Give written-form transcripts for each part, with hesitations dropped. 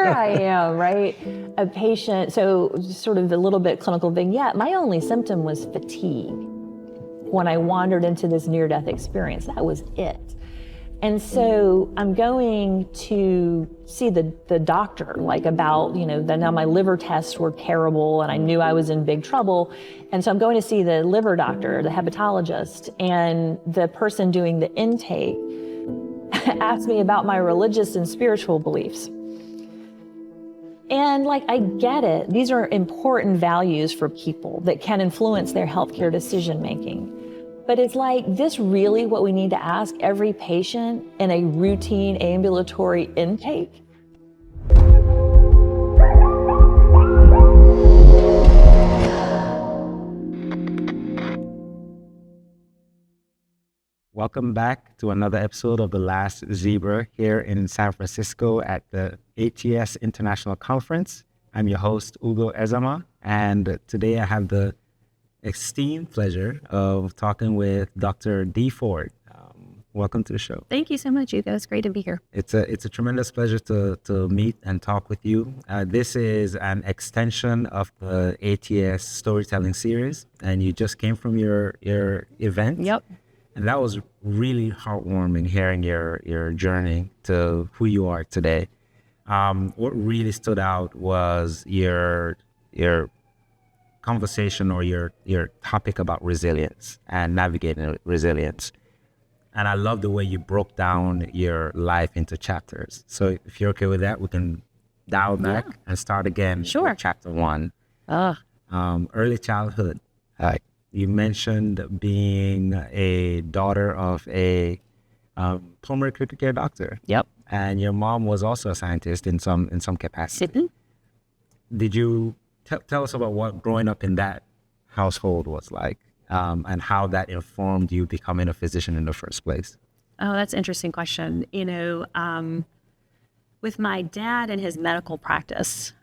here I am, right? A patient, so sort of a little bit clinical vignette. My only symptom was fatigue. When I wandered into this near-death experience, that was it. And so I'm going to see the doctor, like about, that now my liver tests were terrible and I knew I was in big trouble. And so I'm going to see the liver doctor, the hepatologist, and the person doing the intake asked me about my religious and spiritual beliefs. And I get it. These are important values for people that can influence their healthcare decision-making. But it's this really what we need to ask every patient in a routine ambulatory intake? Welcome back to another episode of The Last Zebra here in San Francisco at the ATS International Conference. I'm your host, Ugo Ezema, and today I have the esteemed pleasure of talking with Dr. Dee Ford. Welcome to the show. Thank you so much, Ugo. It's great to be here. It's a tremendous pleasure to meet and talk with you. This is an extension of the ATS storytelling series, and you just came from your event. Yep. And that was really heartwarming hearing your journey to who you are today. What really stood out was your conversation or your topic about resilience and navigating resilience. And I love the way you broke down your life into chapters. So if you're okay with that, we can dial back and start again. Sure. With chapter 1. Early childhood. You mentioned being a daughter of a pulmonary critical care doctor. Yep. And your mom was also a scientist in some capacity. Mm-hmm. Did you tell us about what growing up in that household was like, and how that informed you becoming a physician in the first place? Oh, that's an interesting question. With my dad and his medical practice,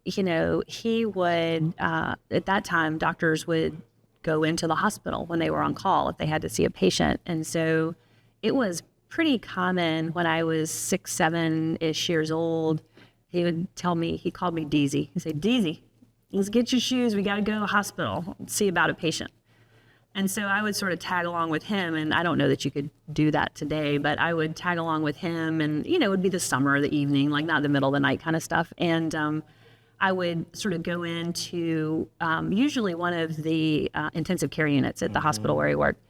he would, at that time, doctors would go into the hospital when they were on call if they had to see a patient. And so it was pretty common when I was 6, 7-ish years old. He would tell me, he called me Deezy. He'd say, Deezy, let's get your shoes. We got to go to the hospital, see about a patient. And so I would sort of tag along with him. And I don't know that you could do that today, but I would tag along with him. And, it would be the summer or the evening, not the middle of the night kind of stuff. And I would sort of go into usually one of the intensive care units at the hospital where he worked.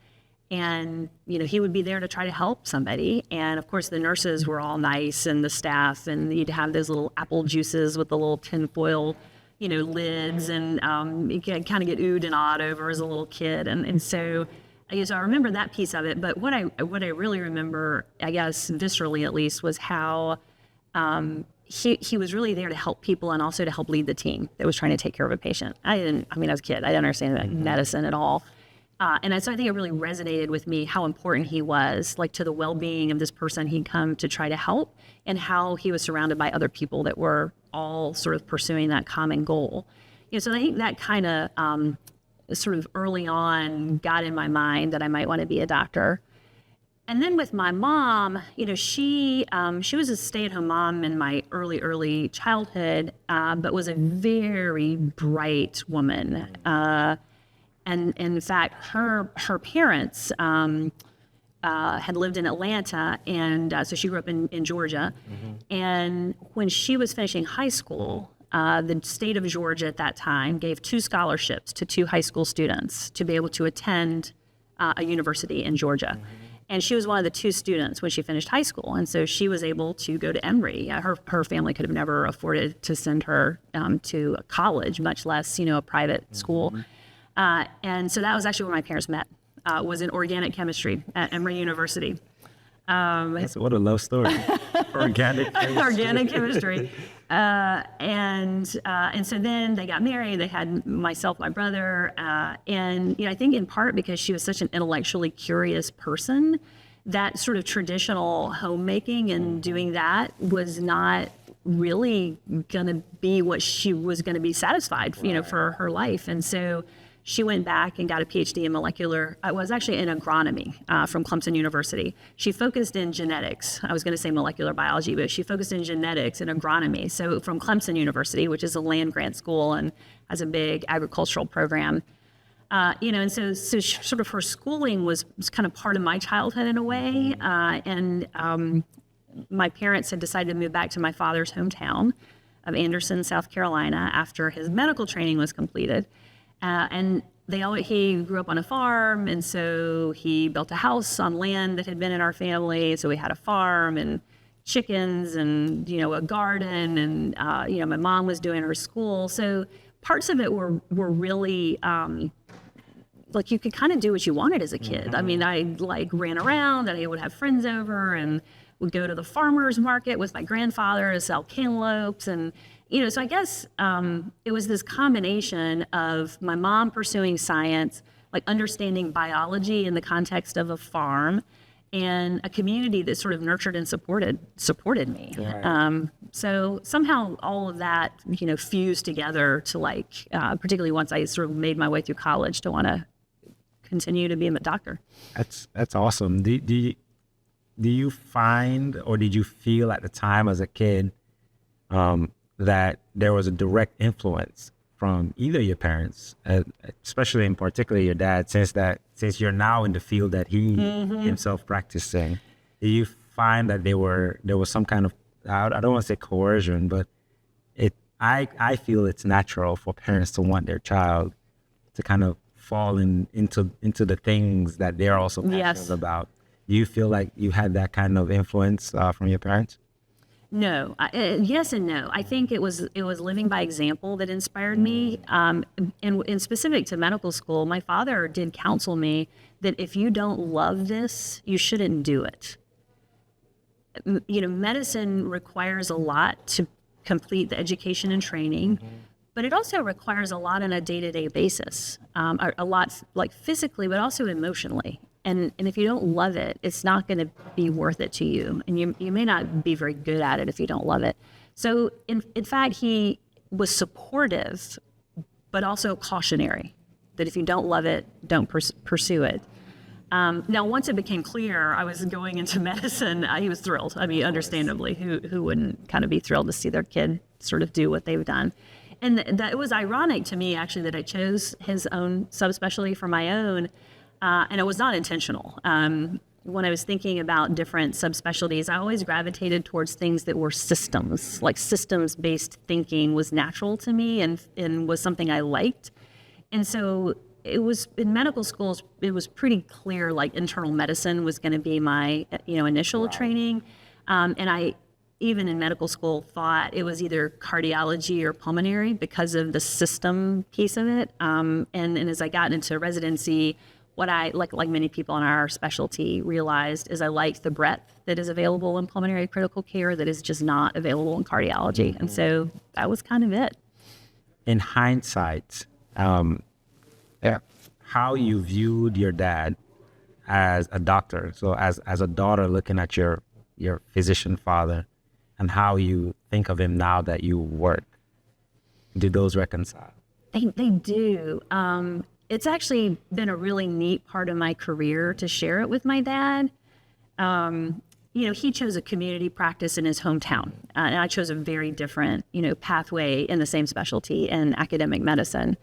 And, he would be there to try to help somebody. And of course, the nurses were all nice and the staff, and you'd have those little apple juices with the little tinfoil, lids, and you can kind of get oohed and awed over as a little kid. And so I guess I remember that piece of it. But what I really remember, I guess, viscerally at least, was how he was really there to help people and also to help lead the team that was trying to take care of a patient. I was a kid. I didn't understand medicine at all. And so I think it really resonated with me how important he was, to the well-being of this person he'd come to try to help, and how he was surrounded by other people that were all sort of pursuing that common goal. So I think that kind of sort of early on got in my mind that I might want to be a doctor. And then with my mom, she was a stay-at-home mom in my early childhood, but was a very bright woman. And in fact, her parents had lived in Atlanta, and so she grew up in Georgia. Mm-hmm. And when she was finishing high school, the state of Georgia at that time gave 2 scholarships to 2 high school students to be able to attend a university in Georgia. Mm-hmm. And she was one of the 2 students when she finished high school. And so she was able to go to Emory. Her family could have never afforded to send her to a college, much less, a private school. And so that was actually where my parents met, was in organic chemistry at Emory University. What a love story. Organic chemistry. Organic chemistry. And so then they got married. They had myself, my brother, and I think in part because she was such an intellectually curious person, that sort of traditional homemaking and doing that was not really going to be what she was going to be satisfied, for her life. And so She went back and got a PhD in molecular, I was actually in agronomy from Clemson University. She focused in genetics. I was going to say molecular biology, but she focused in genetics and agronomy. So from Clemson University, which is a land grant school and has a big agricultural program. And so sort of her schooling was kind of part of my childhood in a way. My parents had decided to move back to my father's hometown of Anderson, South Carolina, after his medical training was completed. And he grew up on a farm, and so he built a house on land that had been in our family. So we had a farm and chickens and, a garden, and, my mom was doing her school. So parts of it were really, like you could kind of do what you wanted as a kid. I mean, I ran around and I would have friends over and would go to the farmer's market with my grandfather to sell cantaloupes. And, so I guess it was this combination of my mom pursuing science, like understanding biology in the context of a farm, and a community that sort of nurtured and supported me. Right. So somehow all of that, fused together to particularly once I sort of made my way through college to want to continue to be a doctor. That's awesome. Do you find, or did you feel at the time as a kid that there was a direct influence from either your parents, especially in particular your dad, since you're now in the field that he himself practicing? Do you find that there was some kind of, I don't want to say coercion, but I feel it's natural for parents to want their child to kind of fall into the things that they're also passionate about. Do you feel like you had that kind of influence from your parents? No, yes and no. I think it was living by example that inspired me. And in specific to medical school, my father did counsel me that if you don't love this, you shouldn't do it. Medicine requires a lot to complete the education and training, but it also requires a lot on a day-to-day basis, a lot like physically, but also emotionally. And if you don't love it, it's not going to be worth it to you. And you may not be very good at it if you don't love it. So in fact, he was supportive, but also cautionary, that if you don't love it, don't pursue it. Now, once it became clear I was going into medicine, he was thrilled. I mean, understandably, who wouldn't kind of be thrilled to see their kid sort of do what they've done? And that it was ironic to me, actually, that I chose his own subspecialty for my own. And it was not intentional. When I was thinking about different subspecialties, I always gravitated towards things that were systems, like systems-based thinking was natural to me and was something I liked. And so it was in medical schools, it was pretty clear like internal medicine was going to be my initial training. And I, even in medical school, thought it was either cardiology or pulmonary because of the system piece of it. And as I got into residency, what I, like many people in our specialty, realized is I liked the breadth that is available in pulmonary critical care that is just not available in cardiology. And so that was kind of it. In hindsight, how you viewed your dad as a doctor, so as a daughter looking at your physician father, and how you think of him now that you work, do those reconcile? They do. It's actually been a really neat part of my career to share it with my dad. He chose a community practice in his hometown, and I chose a very different, pathway in the same specialty in academic medicine.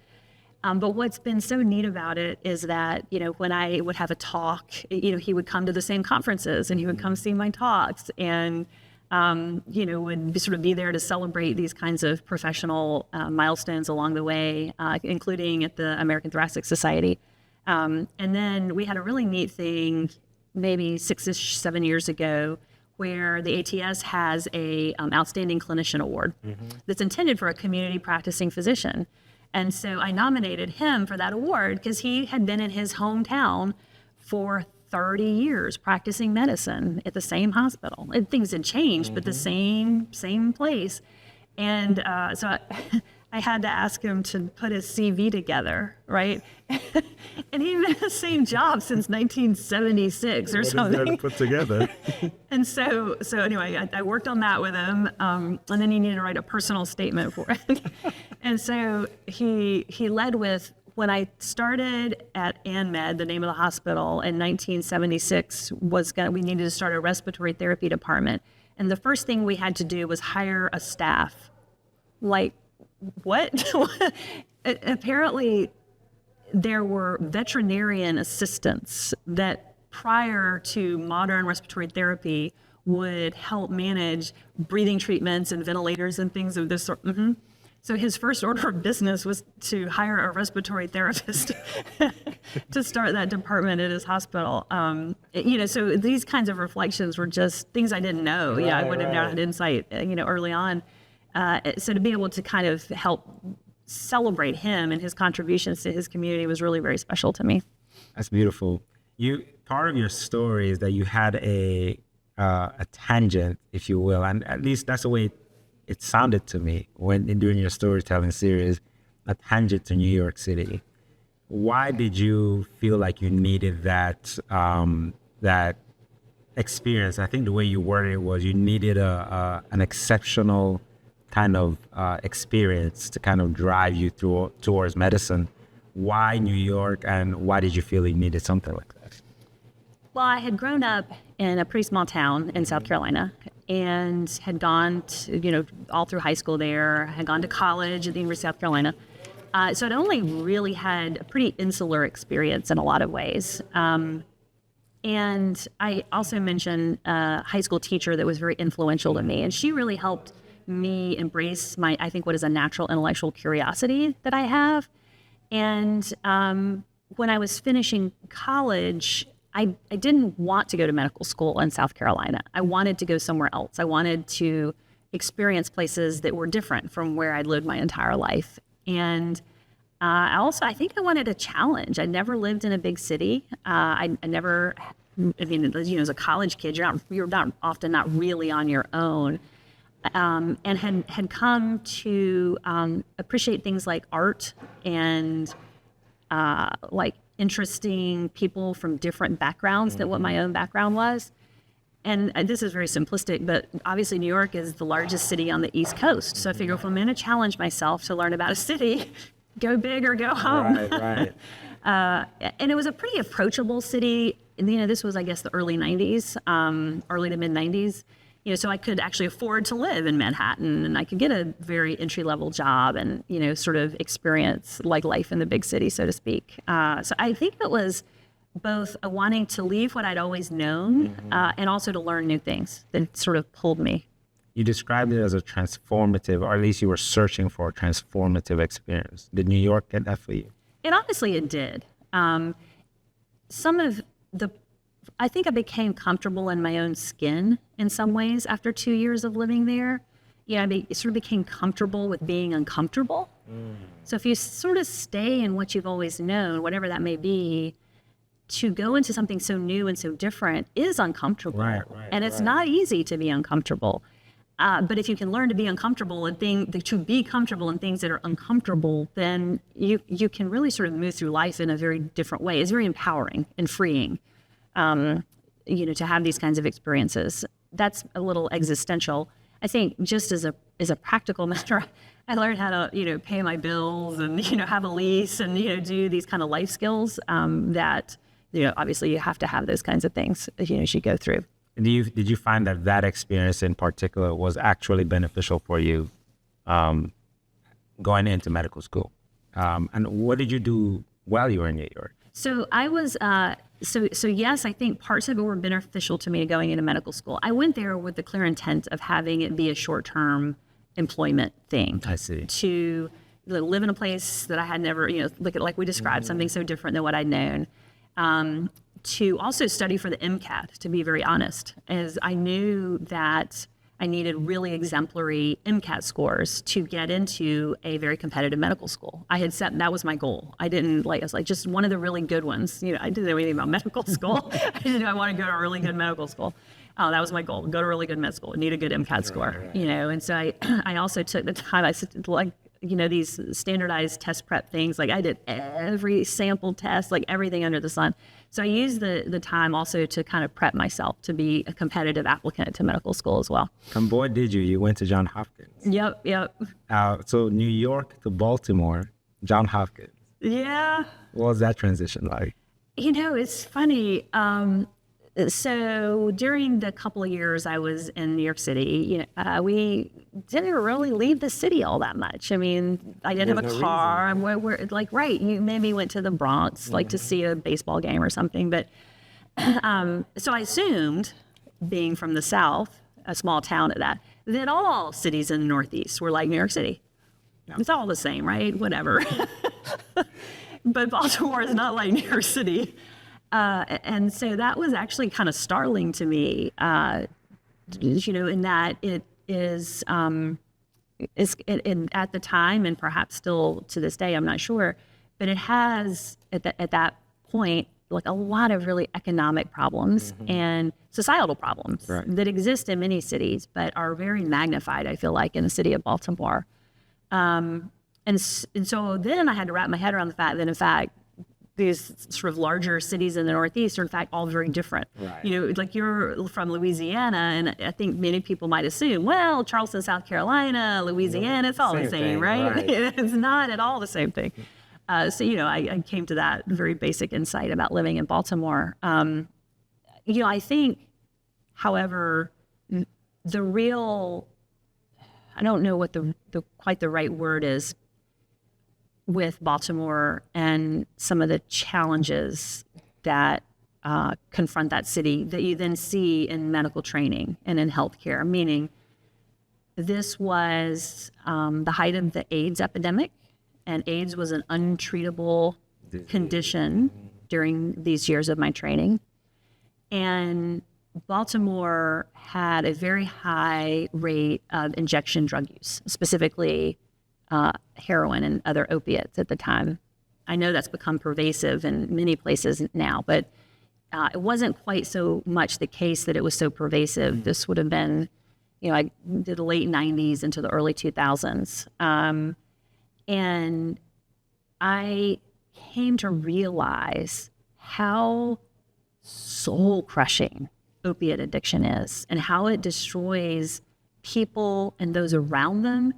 But what's been so neat about it is that, when I would have a talk, he would come to the same conferences and he would come see my talks and, would sort of be there to celebrate these kinds of professional milestones along the way, including at the American Thoracic Society. And then we had a really neat thing maybe 6-ish, 7 years ago, where the ATS has a Outstanding Clinician Award that's intended for a community practicing physician. And so I nominated him for that award because he had been in his hometown for 30 years practicing medicine at the same hospital. And things had changed, but the same place. And so I had to ask him to put his CV together, right? And he'd been in the same job since 1976 or something. What is there to put together? And so anyway, I worked on that with him, and then he needed to write a personal statement for it. And so he led with, when I started at ANMed, the name of the hospital, in 1976, we needed to start a respiratory therapy department. And the first thing we had to do was hire a staff. Like, what? Apparently, there were veterinarian assistants that prior to modern respiratory therapy would help manage breathing treatments and ventilators and things of this sort. So his first order of business was to hire a respiratory therapist to start that department at his hospital. So these kinds of reflections were just things I didn't know. Right, I would have not had insight, early on. So to be able to kind of help celebrate him and his contributions to his community was really very special to me. That's beautiful. Part of your story is that you had a tangent, if you will, and at least that's the way it sounded to me during your storytelling series, a tangent to New York City. Why did you feel like you needed that experience? I think the way you worded it was you needed an exceptional kind of experience to kind of drive you towards medicine. Why New York, and why did you feel you needed something like that? Well, I had grown up in a pretty small town in South Carolina and had gone to, all through high school there, had gone to college at the University of South Carolina. So I'd only really had a pretty insular experience in a lot of ways. And I also mentioned a high school teacher that was very influential to me, and she really helped me embrace I think what is a natural intellectual curiosity that I have. And when I was finishing college, I didn't want to go to medical school in South Carolina. I wanted to go somewhere else. I wanted to experience places that were different from where I'd lived my entire life. And I think I wanted a challenge. I never lived in a big city. As a college kid, you're often not really on your own. And had come to appreciate things like art and like interesting people from different backgrounds than what my own background was. And this is very simplistic, but obviously New York is the largest city on the East Coast. So I figure if I'm going to challenge myself to learn about a city, go big or go home. Right. And it was a pretty approachable city. And, this was, I guess, the early 90s, early to mid 90s. So I could actually afford to live in Manhattan, and I could get a very entry-level job and, sort of experience like life in the big city, so to speak. So I think it was both a wanting to leave what I'd always known and also to learn new things that sort of pulled me. You described it as a transformative, or at least you were searching for a transformative experience. Did New York get that for you? And honestly, it did. I think I became comfortable in my own skin in some ways after 2 years of living there. I sort of became comfortable with being uncomfortable. So if you sort of stay in what you've always known, whatever that may be, to go into something so new and so different is uncomfortable. Right, and it's not easy to be uncomfortable. But if you can learn to be uncomfortable and to be comfortable in things that are uncomfortable, then you can really sort of move through life in a very different way. It's very empowering and freeing. To have these kinds of experiences. That's a little existential. I think just as a practical matter, I learned how to, pay my bills and, have a lease and, do these kind of life skills that, obviously you have to have those kinds of things, as you go through. Did you find that experience in particular was actually beneficial for you going into medical school? And what did you do while you were in New York? So I was, so yes, I think parts of it were beneficial to me going into medical school. I went there with the clear intent of having it be a short-term employment thing. I see. To live in a place that I had never, like we described, something so different than what I'd known. To also study for the MCAT, to be very honest, as I knew that I needed really exemplary MCAT scores to get into a very competitive medical school. I had set, that was my goal. I was like, just one of the really good ones. I didn't know anything about medical school. I didn't know I want to go to a really good medical school. That was my goal, go to a really good med school, need a good MCAT score, and so I also took the time, these standardized test prep things, like I did every sample test, like everything under the sun. So I used the time also to kind of prep myself to be a competitive applicant to medical school as well. And boy, did you. You went to Johns Hopkins. Yep. So New York to Baltimore, Johns Hopkins. Yeah. What was that transition like? It's funny. So during the couple of years I was in New York City, we didn't really leave the city all that much. I mean, I didn't have a car. And we're like, right, you maybe went to the Bronx, like to see a baseball game or something. But so I assumed, being from the South, a small town at that all cities in the Northeast were like New York City. Yeah. It's all the same, right? Whatever. But Baltimore is not like New York City. And so that was actually kind of startling to me, in that it is at the time, and perhaps still to this day, I'm not sure, but it has at that point, like a lot of really economic problems and societal problems that exist in many cities, but are very magnified, I feel like, in the city of Baltimore. And so then I had to wrap my head around the fact that, in fact, these sort of larger cities in the Northeast are, in fact, all very different. Right. Like you're from Louisiana, and I think many people might assume, well, Charleston, South Carolina, Louisiana, it's all the same, right? It's not at all the same thing. So, I came to that very basic insight about living in Baltimore. I think, however, the real, I don't know what the quite the right word is with Baltimore and some of the challenges that confront that city that you then see in medical training and in healthcare, meaning this was the height of the AIDS epidemic, and AIDS was an untreatable condition during these years of my training. And Baltimore had a very high rate of injection drug use, specifically heroin and other opiates at the time. I know that's become pervasive in many places now, but it wasn't quite so much the case that it was so pervasive. This would have been, I did the late 90s into the early 2000s. And I came to realize how soul-crushing opiate addiction is, and how it destroys people and those around them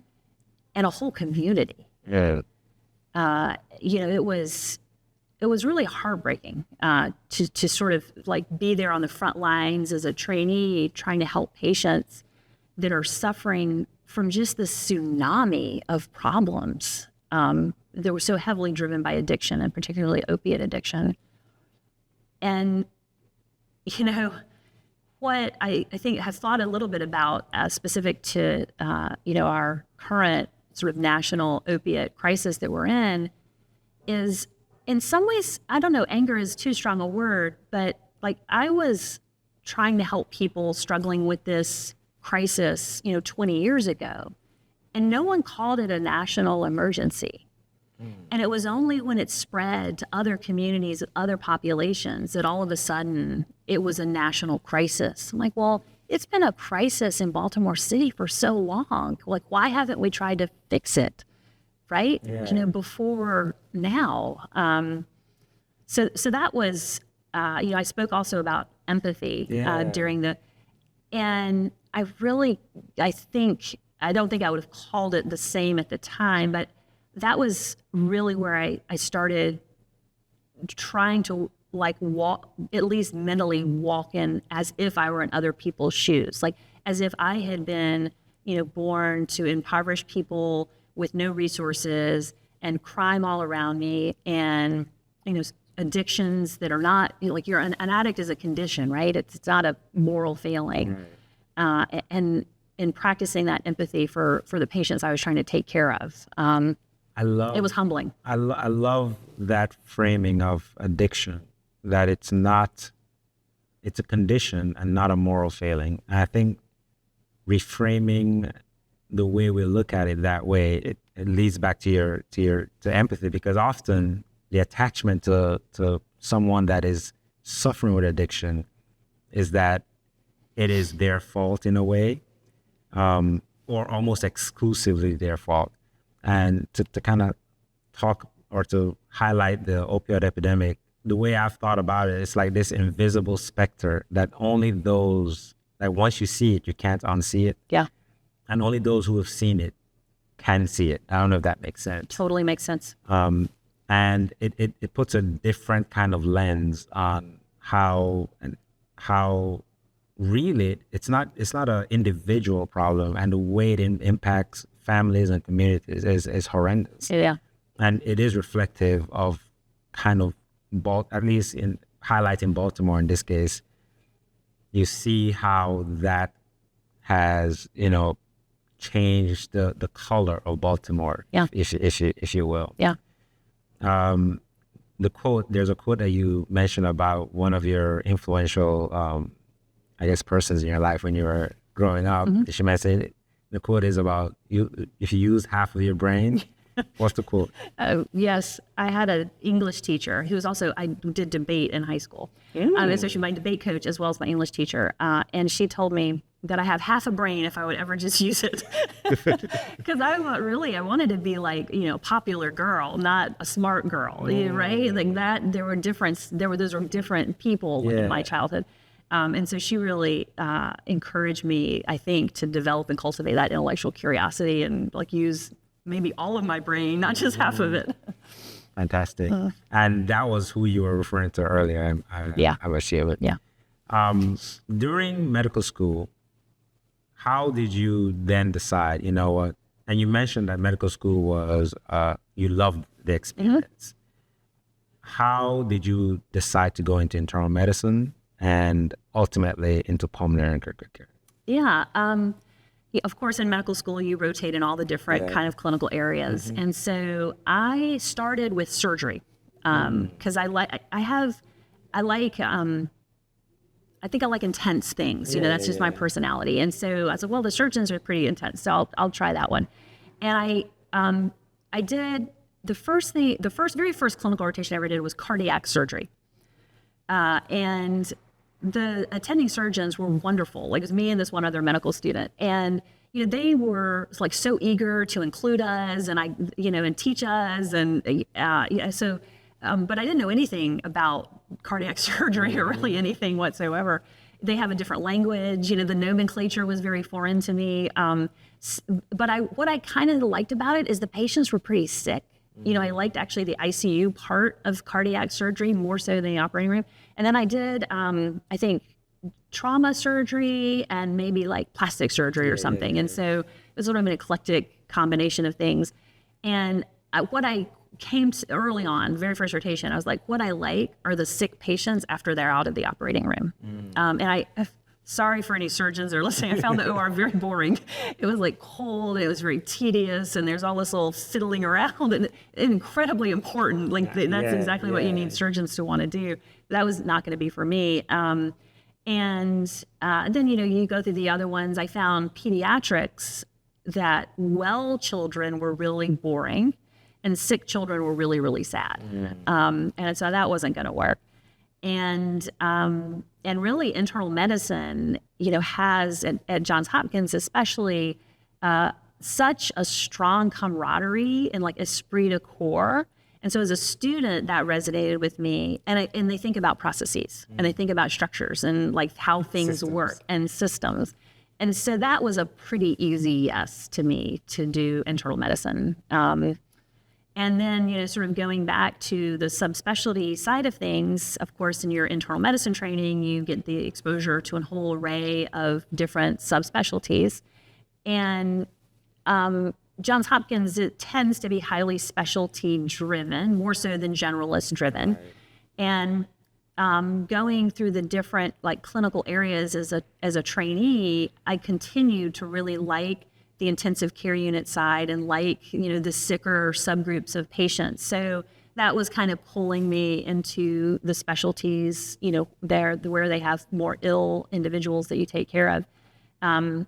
and a whole community. Yeah. It was really heartbreaking to sort of like be there on the front lines as a trainee, trying to help patients that are suffering from just this tsunami of problems that were so heavily driven by addiction, and particularly opiate addiction. And, what I think have thought a little bit about specific to, our current sort of national opiate crisis that we're in is, in some ways, I don't know, anger is too strong a word, but like I was trying to help people struggling with this crisis, 20 years ago, and no one called it a national emergency. And it was only when it spread to other communities, other populations, that all of a sudden it was a national crisis. I'm like, well, it's been a crisis in Baltimore City for so long. Like, why haven't we tried to fix it, right? Yeah. Before now. So that was, I spoke also about empathy during and I don't think I would have called it the same at the time, but that was really where I started trying to walk, at least mentally walk in as if I were in other people's shoes, like as if I had been, born to impoverished people with no resources and crime all around me, and, addictions that are not, like an addict is a condition, right? It's not a moral failing. Right. And in practicing that empathy for the patients I was trying to take care of, it was humbling. I love that framing of addiction, that it's a condition and not a moral failing. And I think reframing the way we look at it that way, it leads back to empathy, because often the attachment to someone that is suffering with addiction is that it is their fault in a way, or almost exclusively their fault. And to kind of talk or to highlight the opioid epidemic, the way I've thought about it, it's like this invisible specter that only those, like once you see it, you can't unsee it. Yeah. And only those who have seen it can see it. I don't know if that makes sense. Totally makes sense. And And it puts a different kind of lens on how really it's not an individual problem, and the way it impacts families and communities is horrendous. Yeah. And it is reflective of kind of, at least in highlighting Baltimore in this case, you see how that has, changed the color of Baltimore, Yeah. if you will. Yeah. There's a quote that you mentioned about one of your influential, persons in your life when you were growing up. Mm-hmm. She might say, the quote is about if you use half of your brain. What's the quote? Yes, I had an English teacher who was also, I did debate in high school. And so she was my debate coach as well as my English teacher. And she told me that I have half a brain if I would ever just use it. Because I wanted to be like, a popular girl, not a smart girl, right? Like that, those were different people in my childhood. And so she really encouraged me, I think, to develop and cultivate that intellectual curiosity and like use maybe all of my brain, not just half of it. Fantastic. And that was who you were referring to earlier. I was sure. Yeah. During medical school, how did you then decide, and you mentioned that medical school was, you loved the experience. How did you decide to go into internal medicine and ultimately into pulmonary and critical care? Yeah. Of course, in medical school, you rotate in all the different kind of clinical areas. And so I started with surgery because I think I like intense things. That's just my personality. And so I said, well, the surgeons are pretty intense, so I'll try that one. And I did the very first clinical rotation I ever did was cardiac surgery. And the attending surgeons were wonderful. Like it was me and this one other medical student. And, they were like so eager to include us and and teach us. And but I didn't know anything about cardiac surgery or really anything whatsoever. They have a different language. The nomenclature was very foreign to me. But what I kind of liked about it is the patients were pretty sick. I liked actually the ICU part of cardiac surgery more so than the operating room. And then I did, I think, trauma surgery and maybe like plastic surgery or something. And so it was sort of an eclectic combination of things. And what I came to early on, very first rotation, I was like, what I like are the sick patients after they're out of the operating room. And sorry for any surgeons that are listening, I found the OR very boring. It was like cold, it was very tedious, and there's all this little fiddling around, and incredibly important. Like that's exactly what you need surgeons to want to do. That was not going to be for me. And then, you go through the other ones. I found pediatrics that well children were really boring and sick children were really, really sad. And so that wasn't going to work. And really internal medicine, has at Johns Hopkins especially such a strong camaraderie and like esprit de corps. And so as a student, that resonated with me. And they think about processes and they think about structures and like how things work and systems. And so that was a pretty easy yes to me to do internal medicine. And then, sort of going back to the subspecialty side of things, of course, in your internal medicine training, you get the exposure to a whole array of different subspecialties. And Johns Hopkins, it tends to be highly specialty driven, more so than generalist driven. Right. And going through the different like clinical areas as a trainee, I continued to really like the intensive care unit side and like, the sicker subgroups of patients. So that was kind of pulling me into the specialties, where they have more ill individuals that you take care of. And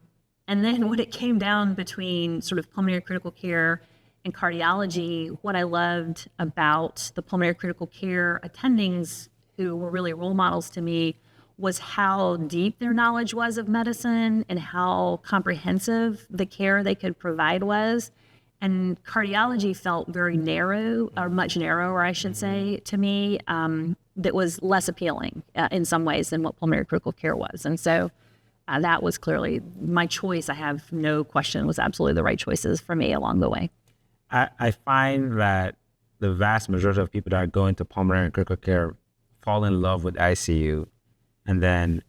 then when it came down between sort of pulmonary critical care and cardiology, what I loved about the pulmonary critical care attendings who were really role models to me was how deep their knowledge was of medicine and how comprehensive the care they could provide was. And cardiology felt very narrow, or much narrower, I should say, to me, that was less appealing in some ways than what pulmonary critical care was. And so that was clearly my choice. I have no question, was absolutely the right choices for me along the way. I find that the vast majority of people that go into pulmonary and critical care fall in love with ICU, and then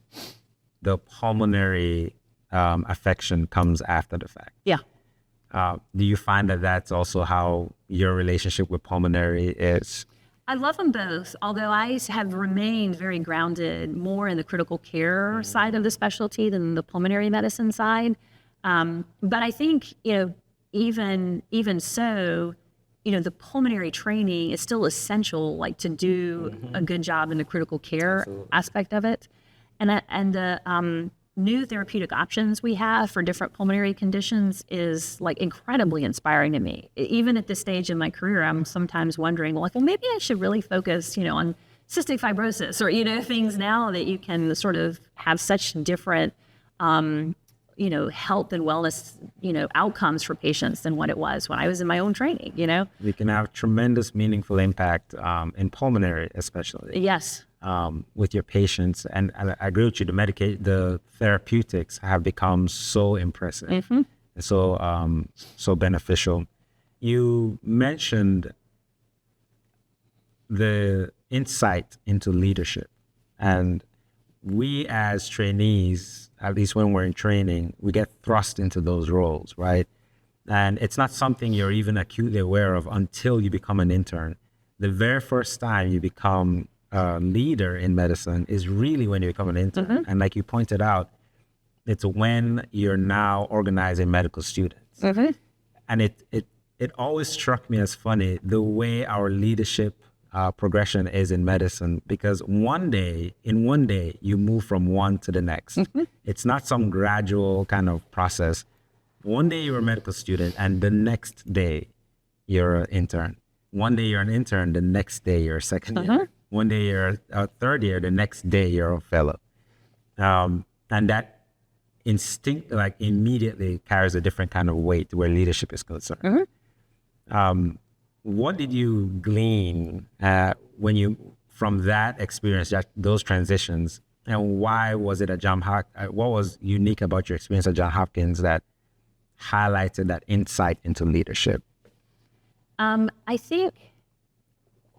the pulmonary affection comes after the fact. Yeah. Do you find that that's also how your relationship with pulmonary is? I love them both, although I have remained very grounded more in the critical care side of the specialty than the pulmonary medicine side. But I think, even so, the pulmonary training is still essential, like to do a good job in the critical care aspect of it. And the new therapeutic options we have for different pulmonary conditions is like incredibly inspiring to me. Even at this stage in my career, I'm sometimes wondering, well, maybe I should really focus, on cystic fibrosis or, things now that you can sort of have such different, health and wellness, outcomes for patients than what it was when I was in my own training, We can have tremendous, meaningful impact in pulmonary, especially. Yes. With your patients. And I agree with you, the therapeutics have become so impressive, and so beneficial. You mentioned the insight into leadership. And we as trainees, at least when we're in training, we get thrust into those roles, right? And it's not something you're even acutely aware of until you become an intern. The very first time you become a leader in medicine is really when you become an intern. And like you pointed out, it's when you're now organizing medical students. And it always struck me as funny the way our leadership progression is in medicine, because in one day you move from one to the next. It's not some gradual kind of process. One day you're a medical student and the next day you're an intern. One day you're an intern, the next day you're a second year. One day you're a third year, the next day you're a fellow. And that instinct, like, immediately carries a different kind of weight where leadership is concerned. What did you glean from that experience, those transitions, and why was it at what was unique about your experience at Johns Hopkins that highlighted that insight into leadership? I think,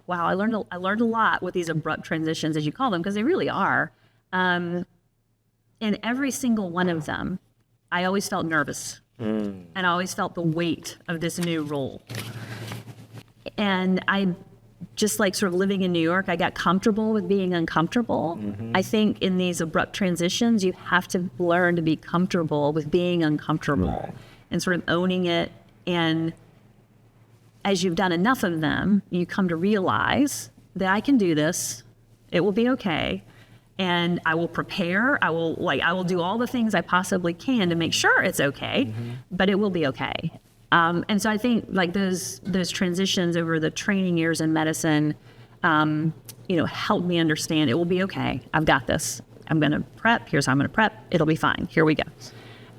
wow, I learned a lot with these abrupt transitions, as you call them, because they really are. In every single one of them, I always felt nervous, and I always felt the weight of this new role. And I just, like, sort of living in New York, I got comfortable with being uncomfortable. I think in these abrupt transitions, you have to learn to be comfortable with being uncomfortable and sort of owning it. And as you've done enough of them, you come to realize that I can do this. It will be okay. And I will prepare. I will do all the things I possibly can to make sure it's okay, but it will be okay. And so I think, like, those transitions over the training years in medicine, helped me understand it will be okay. I've got this. I'm going to prep. Here's how I'm going to prep. It'll be fine. Here we go.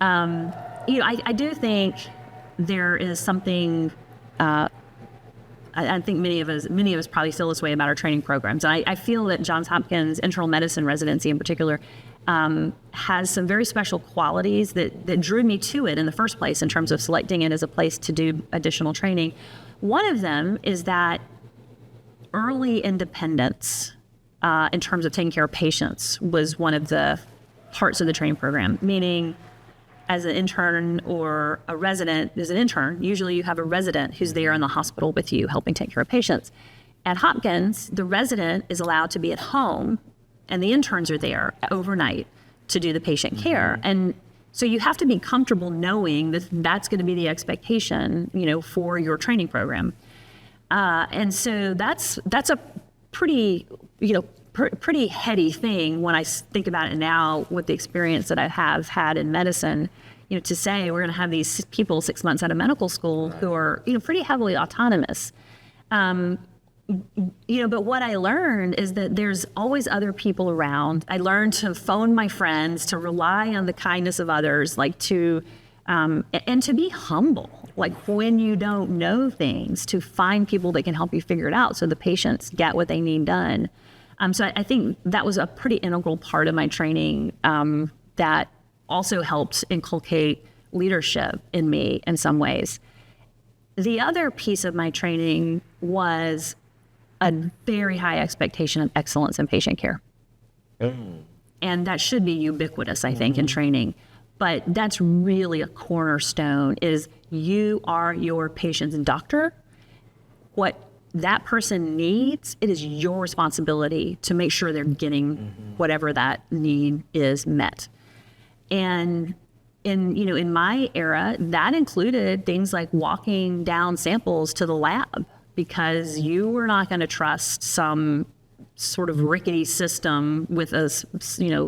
I do think there is something. I think many of us probably feel this way about our training programs. And I feel that Johns Hopkins internal medicine residency in particular has some very special qualities that drew me to it in the first place in terms of selecting it as a place to do additional training. One of them is that early independence in terms of taking care of patients was one of the parts of the training program, meaning as an intern or a resident, as an intern, usually you have a resident who's there in the hospital with you helping take care of patients. At Hopkins, the resident is allowed to be at home and the interns are there overnight to do the patient care. And so you have to be comfortable knowing that that's going to be the expectation, for your training program. And so that's a pretty, pretty heady thing when I think about it now with the experience that I have had in medicine, to say we're going to have these people 6 months out of medical school who are, pretty heavily autonomous. But what I learned is that there's always other people around. I learned to phone my friends, to rely on the kindness of others, and to be humble. Like, when you don't know things, to find people that can help you figure it out so the patients get what they need done. So I think that was a pretty integral part of my training that also helped inculcate leadership in me in some ways. The other piece of my training was a very high expectation of excellence in patient care. And that should be ubiquitous, I think, in training. But that's really a cornerstone, is you are your patient's doctor. What that person needs, it is your responsibility to make sure they're getting whatever that need is met. And in my era, that included things like walking down samples to the lab, because you were not going to trust some sort of rickety system with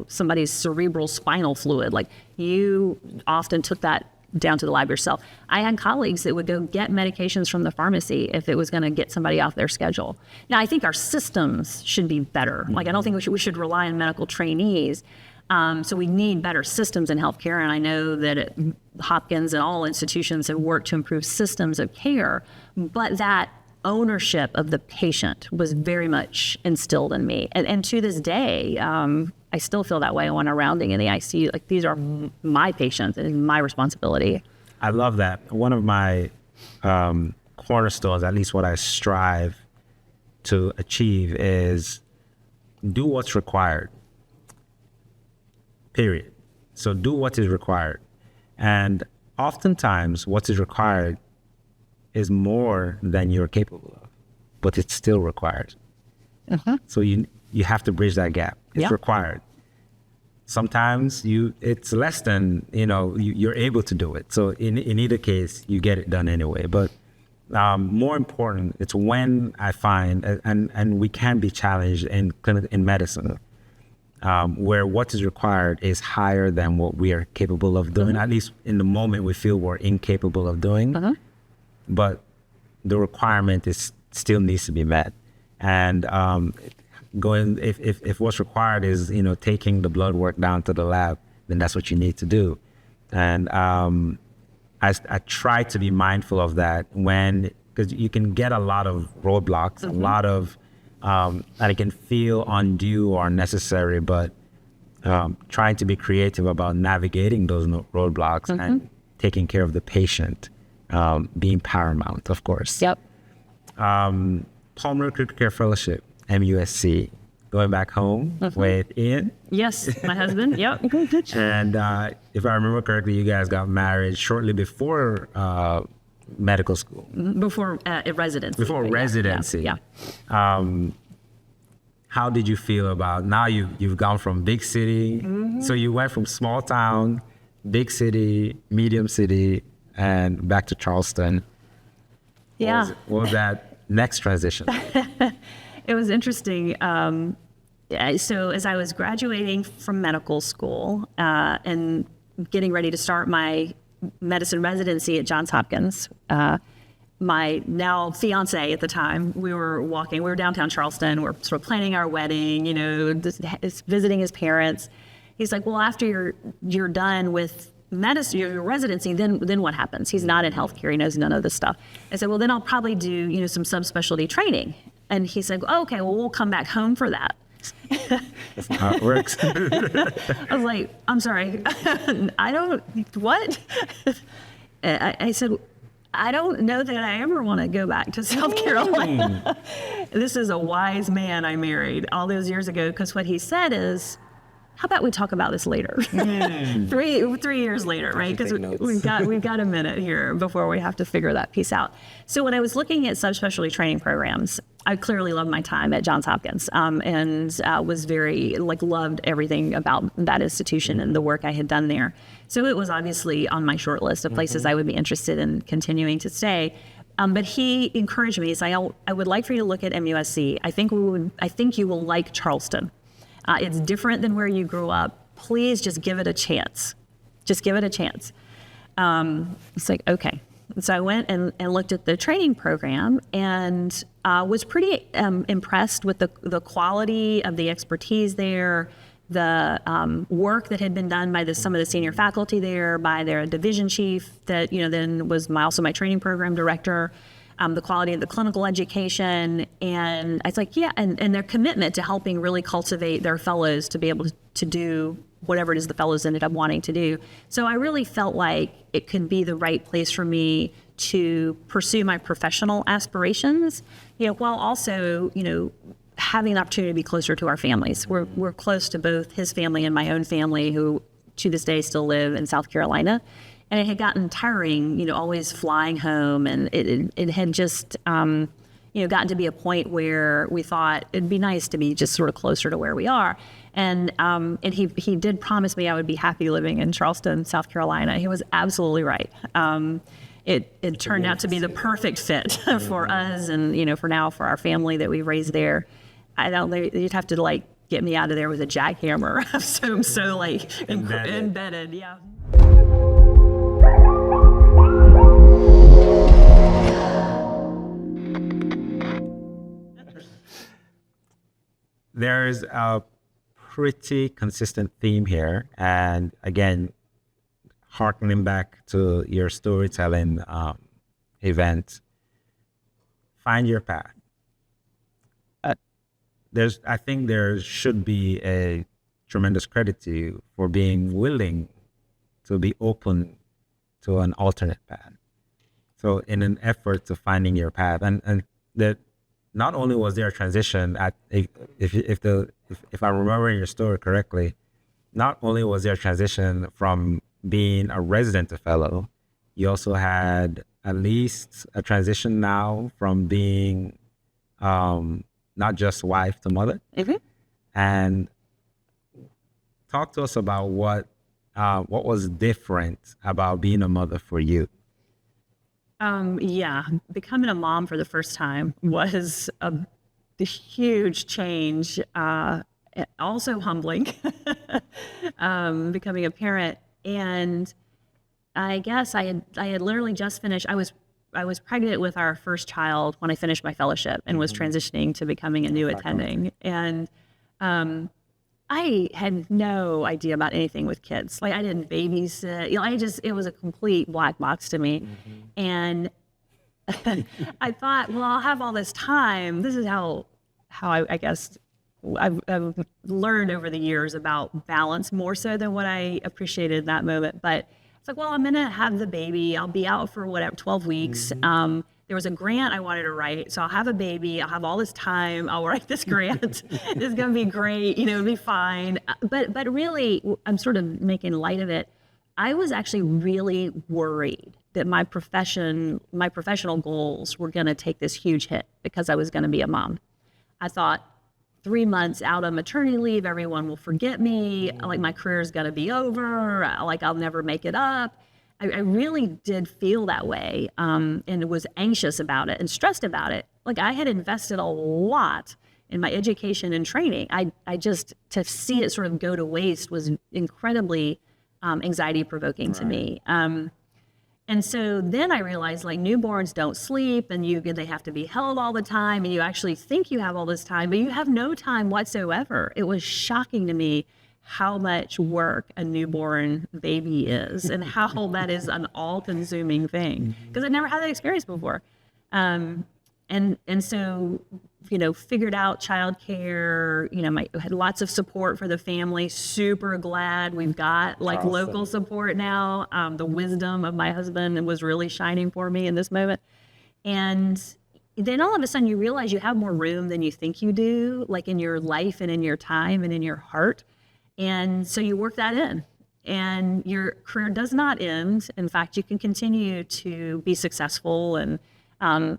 somebody's cerebral spinal fluid. Like, you often took that down to the lab yourself. I had colleagues that would go get medications from the pharmacy if it was going to get somebody off their schedule. Now, I think our systems should be better. Like, I don't think we should rely on medical trainees. So we need better systems in healthcare, and I know that at Hopkins and all institutions have worked to improve systems of care, but that ownership of the patient was very much instilled in me. And to this day, I still feel that way when I'm rounding in the ICU. Like, these are my patients and my responsibility. I love that. One of my cornerstones, at least what I strive to achieve, is do what's required. Period. So do what is required. And oftentimes what is required is more than you're capable of, but it's still required. So you have to bridge that gap. It's required. Sometimes it's less than, you're able to do it. So in either case, you get it done anyway. But more important, it's when I find, and we can be challenged in medicine, where what is required is higher than what we are capable of doing. At least in the moment we feel we're incapable of doing, but the requirement still needs to be met. And if what's required is taking the blood work down to the lab, then that's what you need to do. And I try to be mindful of that, because you can get a lot of roadblocks, a lot of that it can feel undue or unnecessary, but trying to be creative about navigating those roadblocks and taking care of the patient being paramount, of course. Yep. Pulmonary Critical Care Fellowship, MUSC, going back home with Ian. Yes, my husband. Yep. And if I remember correctly, you guys got married shortly before medical school. Before residency. Before residency. Yeah. How did you feel about, now you've gone from big city, so you went from small town, big city, medium city, and back to Charleston. Yeah. What was that next transition? It was interesting. So as I was graduating from medical school and getting ready to start my medicine residency at Johns Hopkins, my now fiance at the time, we were downtown Charleston, we're sort of planning our wedding, visiting his parents. He's like, well, after you're done with medicine, your residency, then what happens? He's not in healthcare, he knows none of this stuff. I said, well, then I'll probably do, some subspecialty training. And he said, oh, okay, well, we'll come back home for that. That's not how it works. I was like, I'm sorry, what? I said, I don't know that I ever want to go back to South Carolina. This is a wise man I married all those years ago, because what he said is, how about we talk about this later? 3 years later, right? Because we've got a minute here before we have to figure that piece out. So when I was looking at subspecialty training programs, I clearly loved my time at Johns Hopkins, and was very, loved everything about that institution and the work I had done there. So it was obviously on my short list of places I would be interested in continuing to stay. But he encouraged me. He said, I would like for you to look at MUSC. I think you will like Charleston. It's different than where you grew up. Please just give it a chance. Just give it a chance. It's like, okay. So I went and looked at the training program and was pretty impressed with the quality of the expertise there, the work that had been done by some of the senior faculty there, by their division chief that then was also my training program director. The quality of the clinical education, and I was like, yeah, and their commitment to helping really cultivate their fellows to be able to do whatever it is the fellows ended up wanting to do. So I really felt like it could be the right place for me to pursue my professional aspirations, while also, having an opportunity to be closer to our families. We're close to both his family and my own family, who to this day still live in South Carolina. And it had gotten tiring, always flying home. And it had just, gotten to be a point where we thought it'd be nice to be just sort of closer to where we are. And he did promise me I would be happy living in Charleston, South Carolina. He was absolutely right. It turned out to be the perfect fit for us and, for now, for our family that we raised there. I don't think you'd have to get me out of there with a jackhammer. I'm so embedded. Yeah. There's a pretty consistent theme here. And again, harkening back to your storytelling event, find your path. I think there should be a tremendous credit to you for being willing to be open to an alternate path. So in an effort to finding your path, and that not only was there a transition if I'm remembering your story correctly, not only was there a transition from being a resident to fellow, you also had at least a transition now from being not just wife to mother. Mm-hmm. And talk to us about what was different about being a mother for you. Becoming a mom for the first time was a huge change, also humbling, becoming a parent. And I guess I had literally just finished, I was pregnant with our first child when I finished my fellowship and was transitioning to becoming a new attending. And I had no idea about anything with kids. I didn't babysit. It was a complete black box to me. Mm-hmm. And I thought, well, I'll have all this time. This is how I guess I've learned over the years about balance more so than what I appreciated in that moment. But it's like, well, I'm going to have the baby. I'll be out for 12 weeks. Mm-hmm. There was a grant I wanted to write. So I'll have a baby. I'll have all this time. I'll write this grant. It's going to be great. It'll be fine. But really, I'm sort of making light of it. I was actually really worried that my professional goals were going to take this huge hit because I was going to be a mom. I thought 3 months out of maternity leave, everyone will forget me. My career is going to be over. I'll never make it up. I really did feel that way, and was anxious about it and stressed about it. I had invested a lot in my education and training. I just, to see it sort of go to waste was incredibly anxiety provoking to me. And so then I realized newborns don't sleep and they have to be held all the time, and you actually think you have all this time, but you have no time whatsoever. It was shocking to me how much work a newborn baby is and how that is an all-consuming thing, because I never had that experience before. And so, figured out childcare, I had lots of support for the family, super glad we've got awesome. Local support now. The wisdom of my husband was really shining for me in this moment. And then all of a sudden you realize you have more room than you think you do, in your life and in your time and in your heart. And so you work that in, and your career does not end. In fact, you can continue to be successful and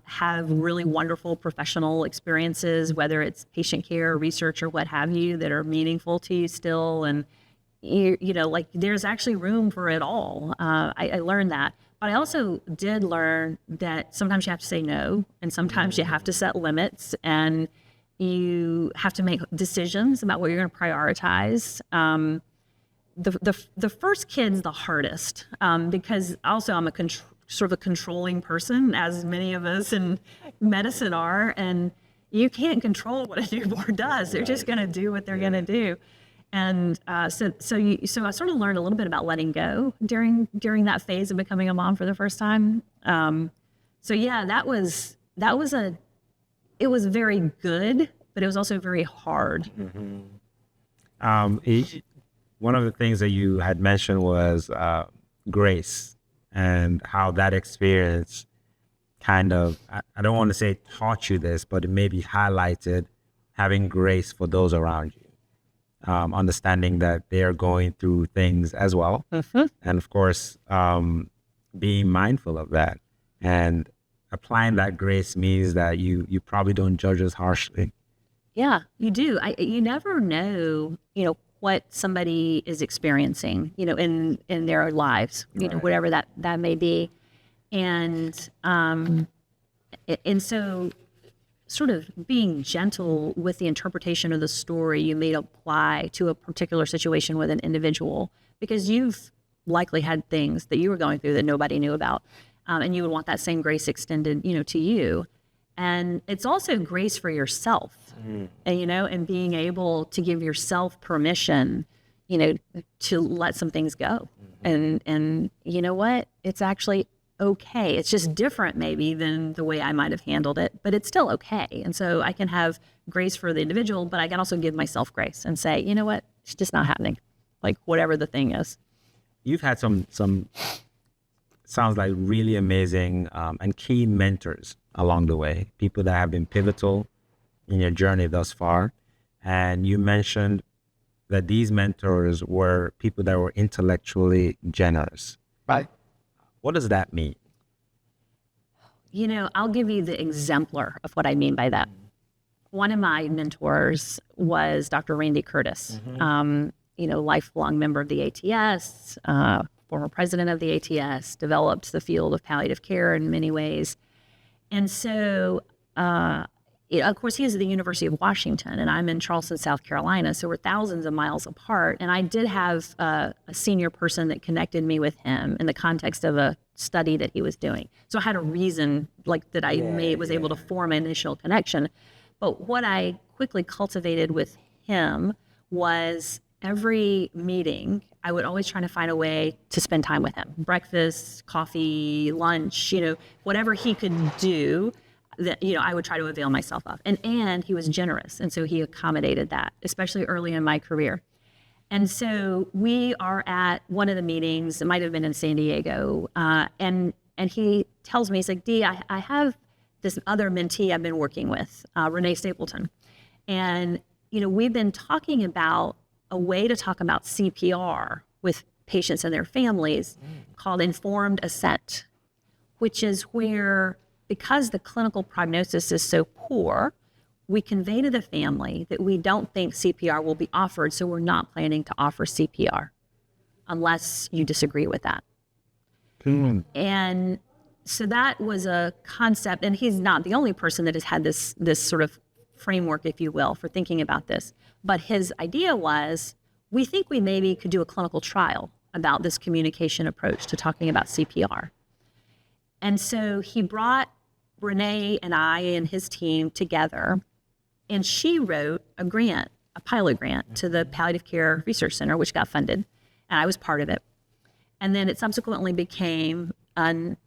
have really wonderful professional experiences, whether it's patient care, research, or what have you, that are meaningful to you still. And there's actually room for it all. I learned that. But I also did learn that sometimes you have to say no, and sometimes you have to set limits, and you have to make decisions about what you're going to prioritize. The first kid's the hardest, because also I'm sort of a controlling person, as many of us in medicine are, and you can't control what a newborn does. They're just going to do what they're going to do. And so I sort of learned a little bit about letting go during that phase of becoming a mom for the first time. It was very good, but it was also very hard. Mm-hmm. one of the things that you had mentioned was grace, and how that experience kind of, I don't want to say taught you this, but it maybe highlighted having grace for those around you, understanding that they're going through things as well. And of course, being mindful of that and applying that grace means that you probably don't judge as harshly. Yeah, you do. You never know, what somebody is experiencing, in their lives, whatever that may be. And so sort of being gentle with the interpretation of the story you may apply to a particular situation with an individual, because you've likely had things that you were going through that nobody knew about. And you would want that same grace extended, to you. And it's also grace for yourself, and being able to give yourself permission, to let some things go. And you know what? It's actually okay. It's just different maybe than the way I might have handled it, but it's still okay. And so I can have grace for the individual, but I can also give myself grace and say, you know what? It's just not happening. Like whatever the thing is. You've had some sounds like really amazing and key mentors along the way, people that have been pivotal in your journey thus far. And you mentioned that these mentors were people that were intellectually generous. Right. What does that mean? I'll give you the exemplar of what I mean by that. One of my mentors was Dr. Randy Curtis, lifelong member of the ATS, former president of the ATS, developed the field of palliative care in many ways. And so, of course, he is at the University of Washington, and I'm in Charleston, South Carolina, so we're thousands of miles apart. And I did have a senior person that connected me with him in the context of a study that he was doing. So I had a reason, that I was able to form an initial connection. But what I quickly cultivated with him was every meeting, I would always try to find a way to spend time with him. Breakfast, coffee, lunch, whatever he could do that, I would try to avail myself of. And he was generous. And so he accommodated that, especially early in my career. And so we are at one of the meetings, it might have been in San Diego. And he tells me, he's like, Dee, I have this other mentee I've been working with, Renee Stapleton. And, we've been talking about a way to talk about CPR with patients and their families called informed assent, which is where, because the clinical prognosis is so poor, we convey to the family that we don't think CPR will be offered, so we're not planning to offer CPR unless you disagree with that. And so that was a concept, and he's not the only person that has had this sort of framework, if you will, for thinking about this. But his idea was, we think we maybe could do a clinical trial about this communication approach to talking about CPR. And so he brought Renee and I and his team together, and she wrote a pilot grant to the Palliative Care Research Center, which got funded, and I was part of it. And then it subsequently became an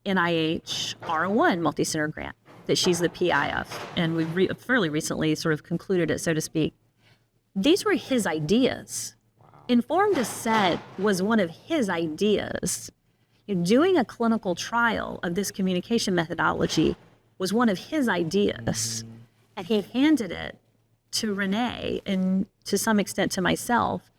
NIH R01 multi-center grant that she's the PI of. And we fairly recently sort of concluded it, so to speak. These were his ideas. Wow. Informed assent was one of his ideas. Doing a clinical trial of this communication methodology was one of his ideas. And he handed it to Renee and to some extent to myself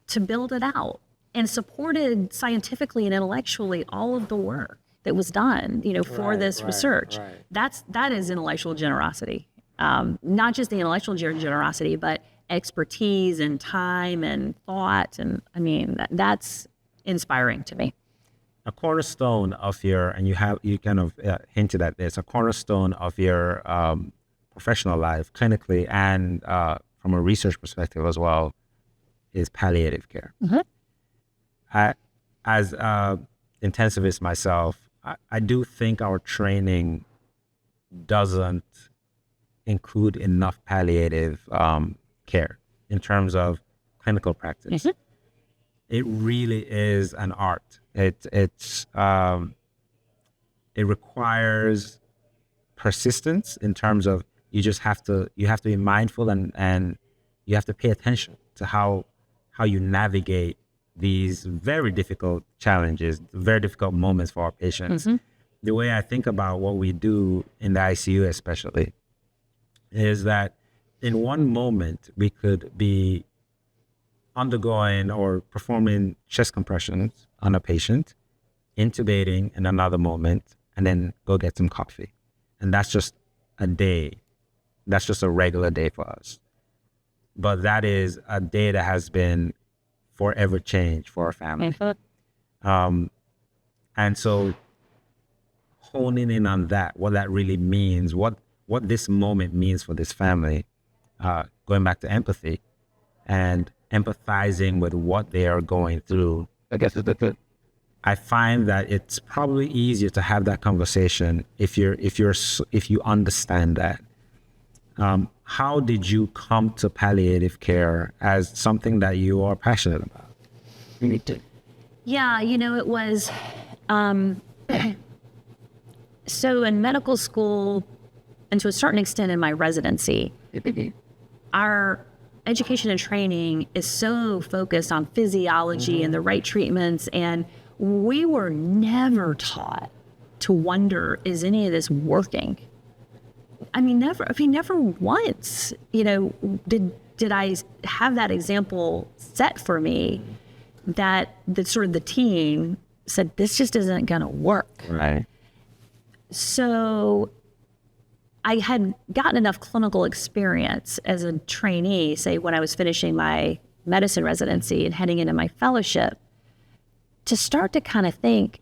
to build it out, and supported scientifically and intellectually all of the work that was done, for this research. Right. That is intellectual generosity. Not just the intellectual generosity, but expertise and time and thought. And I mean, that's inspiring to me. A cornerstone of your, and you kind of hinted at this, a cornerstone of your professional life, clinically and from a research perspective as well, is palliative care. As intensivist myself, I do think our training doesn't include enough palliative care in terms of clinical practice. It really is an art. It requires persistence in terms of you have to be mindful and you have to pay attention to how how you navigate these very difficult challenges, very difficult moments for our patients. The way I think about what we do in the ICU especially is that in one moment we could be undergoing or performing chest compressions on a patient, intubating in another moment, and then go get some coffee. And that's just a day. That's just a regular day for us. But that is a day that has been forever changed for our family. And so honing in on that, what that really means, what this moment means for this family, going back to empathy and empathizing with what they are going through. I guess I find that it's probably easier to have that conversation if you understand that. How did you come to palliative care as something that you are passionate about? Yeah, it was, so in medical school, and to a certain extent in my residency, our education and training is so focused on physiology and the right treatments, and we were never taught to wonder, is any of this working? I mean, never once, did I have that example set for me that the team said, this just isn't going to work. Right. So I had gotten enough clinical experience as a trainee, say when I was finishing my medicine residency and heading into my fellowship, to start to kind of think,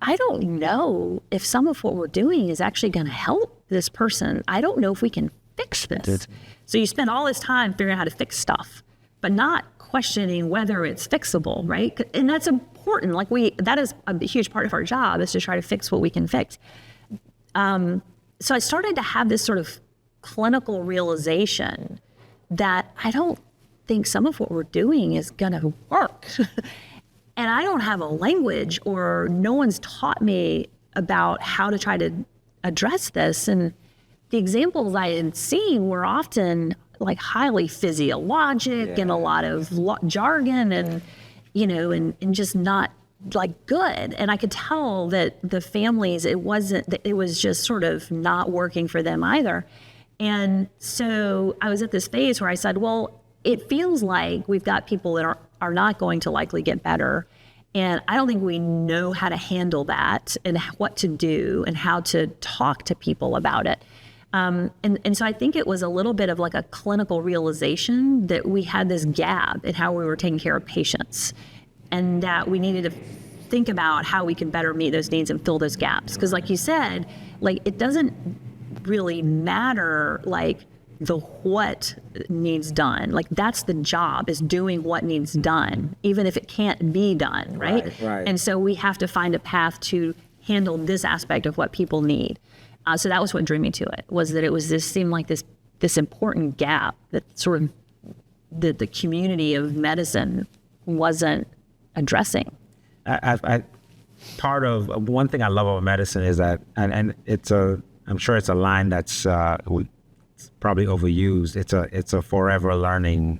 I don't know if some of what we're doing is actually going to help this person. I don't know if we can fix this. So you spend all this time figuring out how to fix stuff, but not questioning whether it's fixable, right? And that's important. That is a huge part of our job, is to try to fix what we can fix. So I started to have this sort of clinical realization that I don't think some of what we're doing is going to work. And I don't have a language, or no one's taught me about how to try to address this. And the examples I had seen were often highly physiologic and a lot of jargon and, and just not good. And I could tell that the families, it was just sort of not working for them either. And so I was at this phase where I said, well, it feels like we've got people that are not going to likely get better. And I don't think we know how to handle that and what to do and how to talk to people about it. And so I think it was a little bit of a clinical realization that we had this gap in how we were taking care of patients, and that we needed to think about how we can better meet those needs and fill those gaps. Because like you said, it doesn't really matter the what needs done. That's the job, is doing what needs done, even if it can't be done, right? Right. And so we have to find a path to handle this aspect of what people need. So that was what drew me to it, was that seemed like this important gap that sort of the community of medicine wasn't addressing. Part of one thing I love about medicine is that, and I'm sure it's a line that's probably overused. It's a forever learning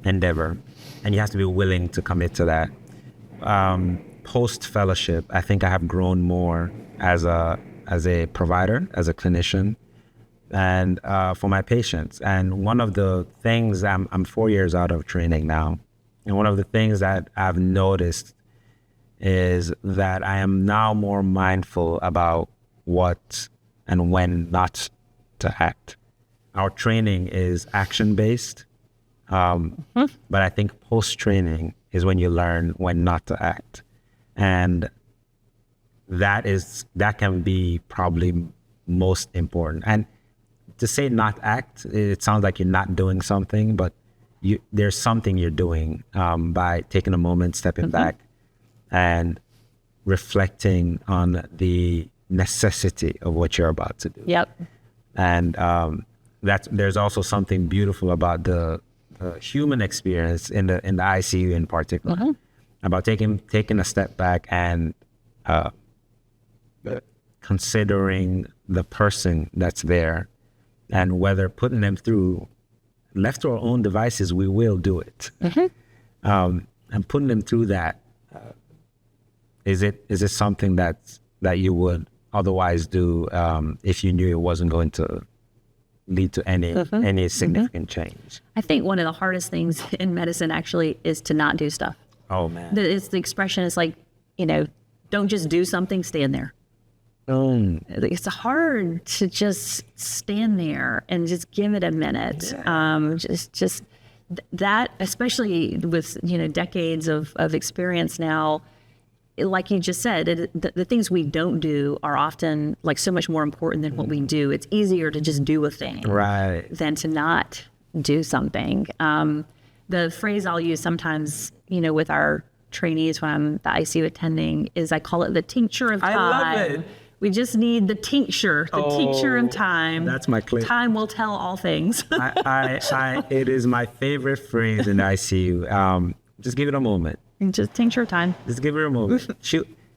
endeavor, and you have to be willing to commit to that. Post fellowship, I think I have grown more as a provider, as a clinician, and for my patients. And one of the things, I'm 4 years out of training now, and one of the things that I've noticed is that I am now more mindful about what and when not to act. Our training is action-based, but I think post-training is when you learn when not to act. And that can be probably most important. And to say not act, it sounds like you're not doing something, but there's something you're doing by taking a moment, stepping back, and reflecting on the necessity of what you're about to do. Yep. And there's also something beautiful about the human experience in the ICU in particular, about taking a step back and considering the person that's there, and whether putting them through, left to our own devices, we will do it. and putting them through that, is it something that you would otherwise do if you knew it wasn't going to lead to any significant change? I think one of the hardest things in medicine actually is to not do stuff. Oh man. The expression is like, don't just do something, stand there. It's hard to just stand there and just give it a minute. Yeah. Just that, especially with, decades of experience now, like you just said, the things we don't do are often like so much more important than what we do. It's easier to just do a thing than to not do something. The phrase I'll use sometimes, with our trainees when I'm the ICU attending is I call it the tincture of time. I love it. We just need the tincture of time. That's my clip. Time will tell all things. It is my favorite phrase in the ICU. Just give it a moment. Just tincture of time. Just give it a moment.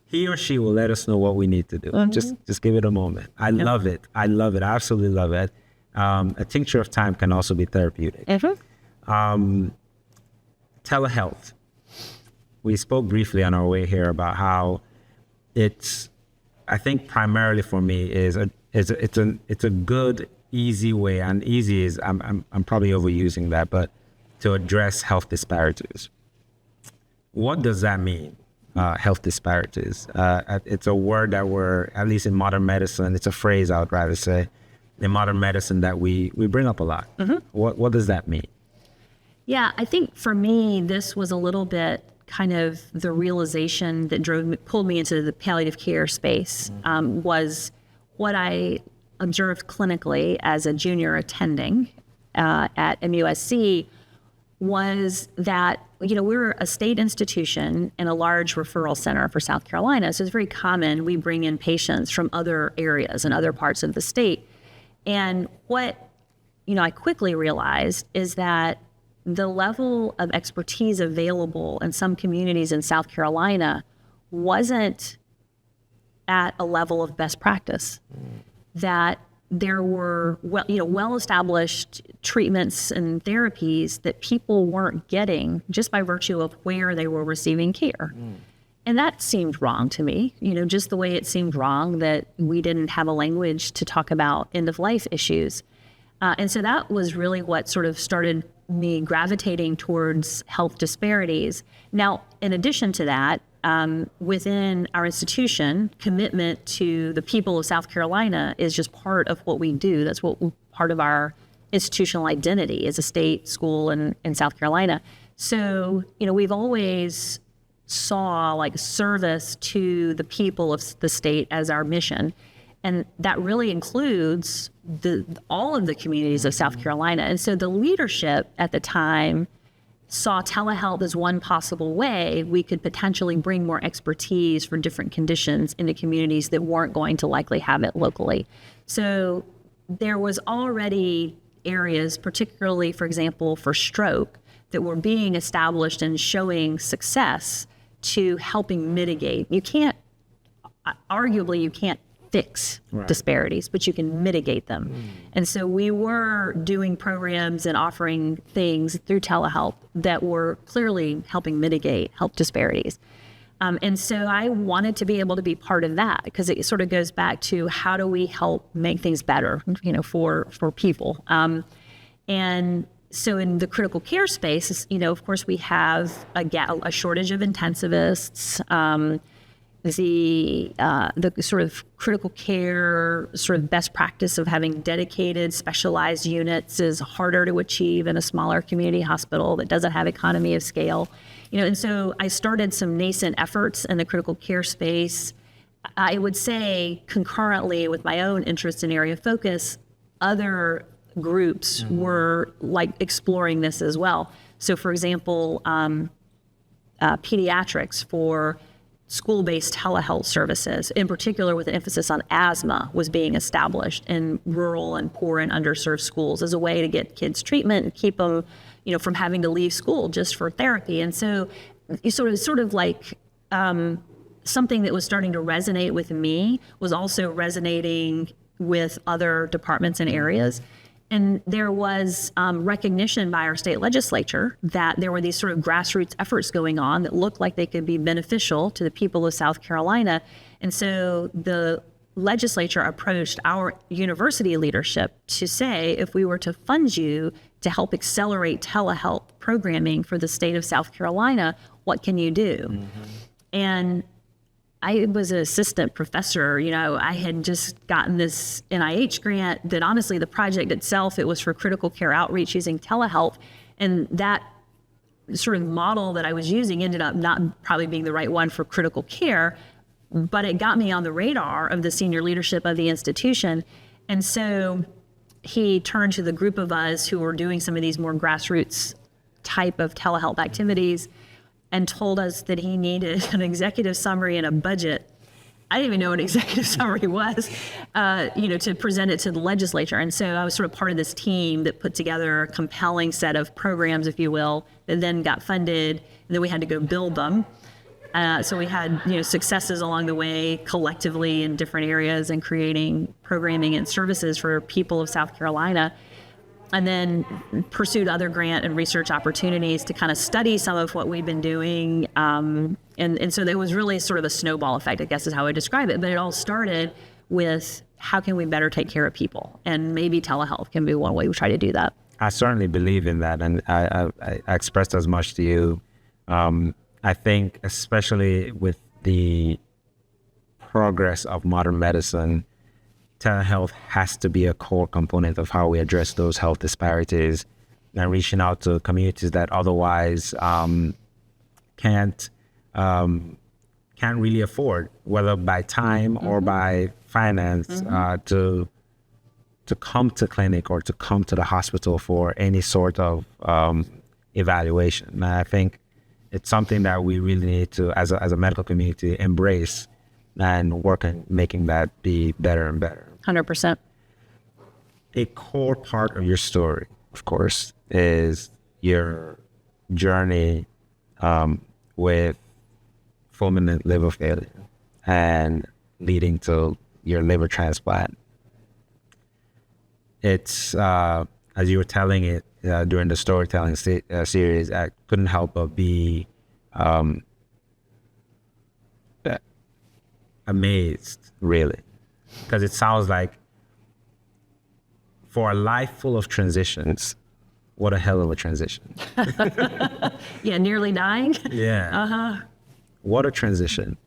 He or she will let us know what we need to do. Just give it a moment. I love it. I absolutely love it. A tincture of time can also be therapeutic. Telehealth. We spoke briefly on our way here about how it's, I think primarily for me it's a good, easy way, and easy is, I'm probably overusing that, but to address health disparities. What does that mean, health disparities? It's a word that at least in modern medicine, it's a phrase I would rather say, in modern medicine that we bring up a lot. What does that mean? Yeah, I think for me, this was a little bit kind of the realization that pulled me into the palliative care space, was what I observed clinically as a junior attending at MUSC, was that, we're a state institution and a large referral center for South Carolina. So it's very common we bring in patients from other areas and other parts of the state. And what, I quickly realized is that the level of expertise available in some communities in South Carolina wasn't at a level of best practice. That there were well-established treatments and therapies that people weren't getting just by virtue of where they were receiving care. And that seemed wrong to me, just the way it seemed wrong that we didn't have a language to talk about end-of-life issues. And so that was really what sort of started me gravitating towards health disparities. Now, in addition to that, within our institution, commitment to the people of South Carolina is just part of what we do. That's part of our institutional identity as a state school in South Carolina. So, we've always saw like service to the people of the state as our mission. And that really includes all of the communities of South Carolina. And so the leadership at the time saw telehealth as one possible way we could potentially bring more expertise for different conditions into communities that weren't going to likely have it locally. So there was already areas, particularly, for example, for stroke, that were being established and showing success to helping mitigate. Arguably, you can't fix disparities, but you can mitigate them. And so we were doing programs and offering things through telehealth that were clearly helping mitigate health disparities. And so I wanted to be able to be part of that, because it sort of goes back to how do we help make things better, for people. And so in the critical care space, of course, we have a shortage of intensivists. The sort of critical care sort of best practice of having dedicated specialized units is harder to achieve in a smaller community hospital that doesn't have economy of scale. And so I started some nascent efforts in the critical care space. I would say concurrently with my own interest in area of focus, other groups were like exploring this as well. So for example, pediatrics for school-based telehealth services, in particular with an emphasis on asthma, was being established in rural and poor and underserved schools as a way to get kids treatment and keep them, from having to leave school just for therapy. And so it's sort of like something that was starting to resonate with me was also resonating with other departments and areas. And there was recognition by our state legislature that there were these sort of grassroots efforts going on that looked like they could be beneficial to the people of South Carolina. And so the legislature approached our university leadership to say, if we were to fund you to help accelerate telehealth programming for the state of South Carolina, what can you do? And I was an assistant professor. I had just gotten this NIH grant that honestly, the project itself, it was for critical care outreach using telehealth. And that sort of model that I was using ended up not probably being the right one for critical care, but it got me on the radar of the senior leadership of the institution. And so he turned to the group of us who were doing some of these more grassroots type of telehealth activities and told us that he needed an executive summary and a budget. I didn't even know what an executive summary was, to present it to the legislature. And so I was sort of part of this team that put together a compelling set of programs, if you will, that then got funded, and then we had to go build them. So we had, successes along the way collectively in different areas and creating programming and services for people of South Carolina. And then pursued other grant and research opportunities to kind of study some of what we've been doing. And so there was really sort of a snowball effect, I guess is how I describe it. But it all started with how can we better take care of people? And maybe telehealth can be one way we try to do that. I certainly believe in that. And I expressed as much to you. I think especially with the progress of modern medicine, telehealth has to be a core component of how we address those health disparities and reaching out to communities that otherwise can't really afford, whether by time or by finance, to come to clinic or to come to the hospital for any sort of evaluation. And I think it's something that we really need to, as a medical community, embrace and work on making that be better and better. 100%. A core part of your story, of course, is your journey with fulminant liver failure and leading to your liver transplant. It's, as you were telling it during the storytelling series, I couldn't help but be amazed, really. Because it sounds like for a life full of transitions, what a hell of a transition. Yeah, nearly dying. Yeah. What a transition.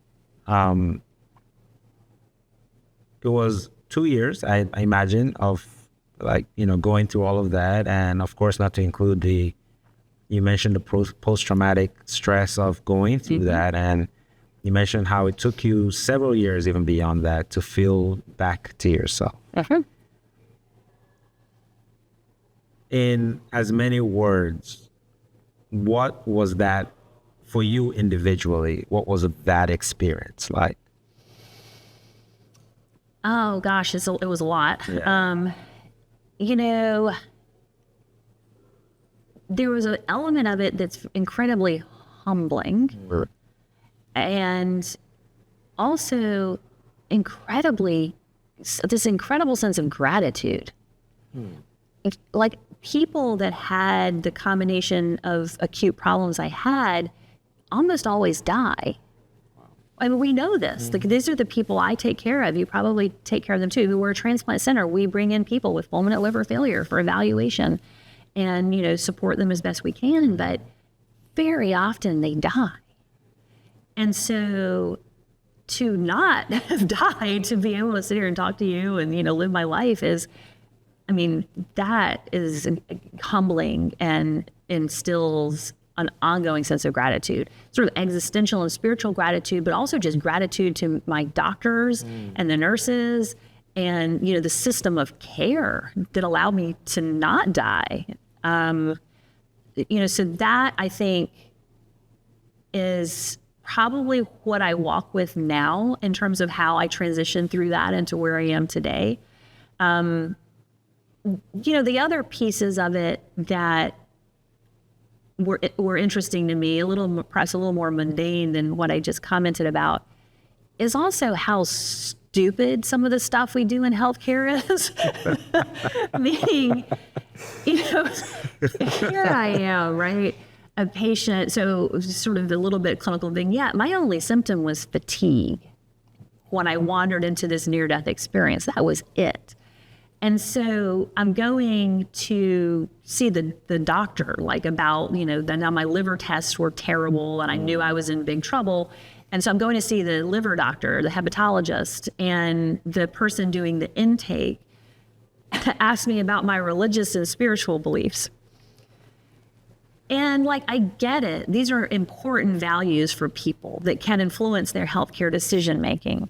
It was 2 years, I imagine, of going through all of that. And of course, not to include you mentioned the post-traumatic stress of going through that. And you mentioned how it took you several years, even beyond that, to feel back to yourself. In as many words, what was that for you individually? What was that experience like? Oh, gosh, it was a lot. Yeah. There was an element of it that's incredibly humbling. And also this incredible sense of gratitude. Like people that had the combination of acute problems I had almost always die. I mean, we know this. Like, these are the people I take care of. You probably take care of them too. We're a transplant center. We bring in people with fulminant liver failure for evaluation and, support them as best we can. But very often they die. And so to not have died, to be able to sit here and talk to you and, live my life that is humbling and instills an ongoing sense of gratitude, sort of existential and spiritual gratitude, but also just gratitude to my doctors and the nurses and, the system of care that allowed me to not die. So that I think is probably what I walk with now in terms of how I transition through that into where I am today. The other pieces of it that were interesting to me, perhaps a little more mundane than what I just commented about, is also how stupid some of the stuff we do in healthcare is. Meaning, here I am, right? A patient, so sort of a little bit clinical vignette. My only symptom was fatigue when I wandered into this near-death experience. That was it. And so I'm going to see the doctor, like about, now my liver tests were terrible and I knew I was in big trouble. And so I'm going to see the liver doctor, the hepatologist, and the person doing the intake asked me about my religious and spiritual beliefs. And I get it. These are important values for people that can influence their healthcare decision-making.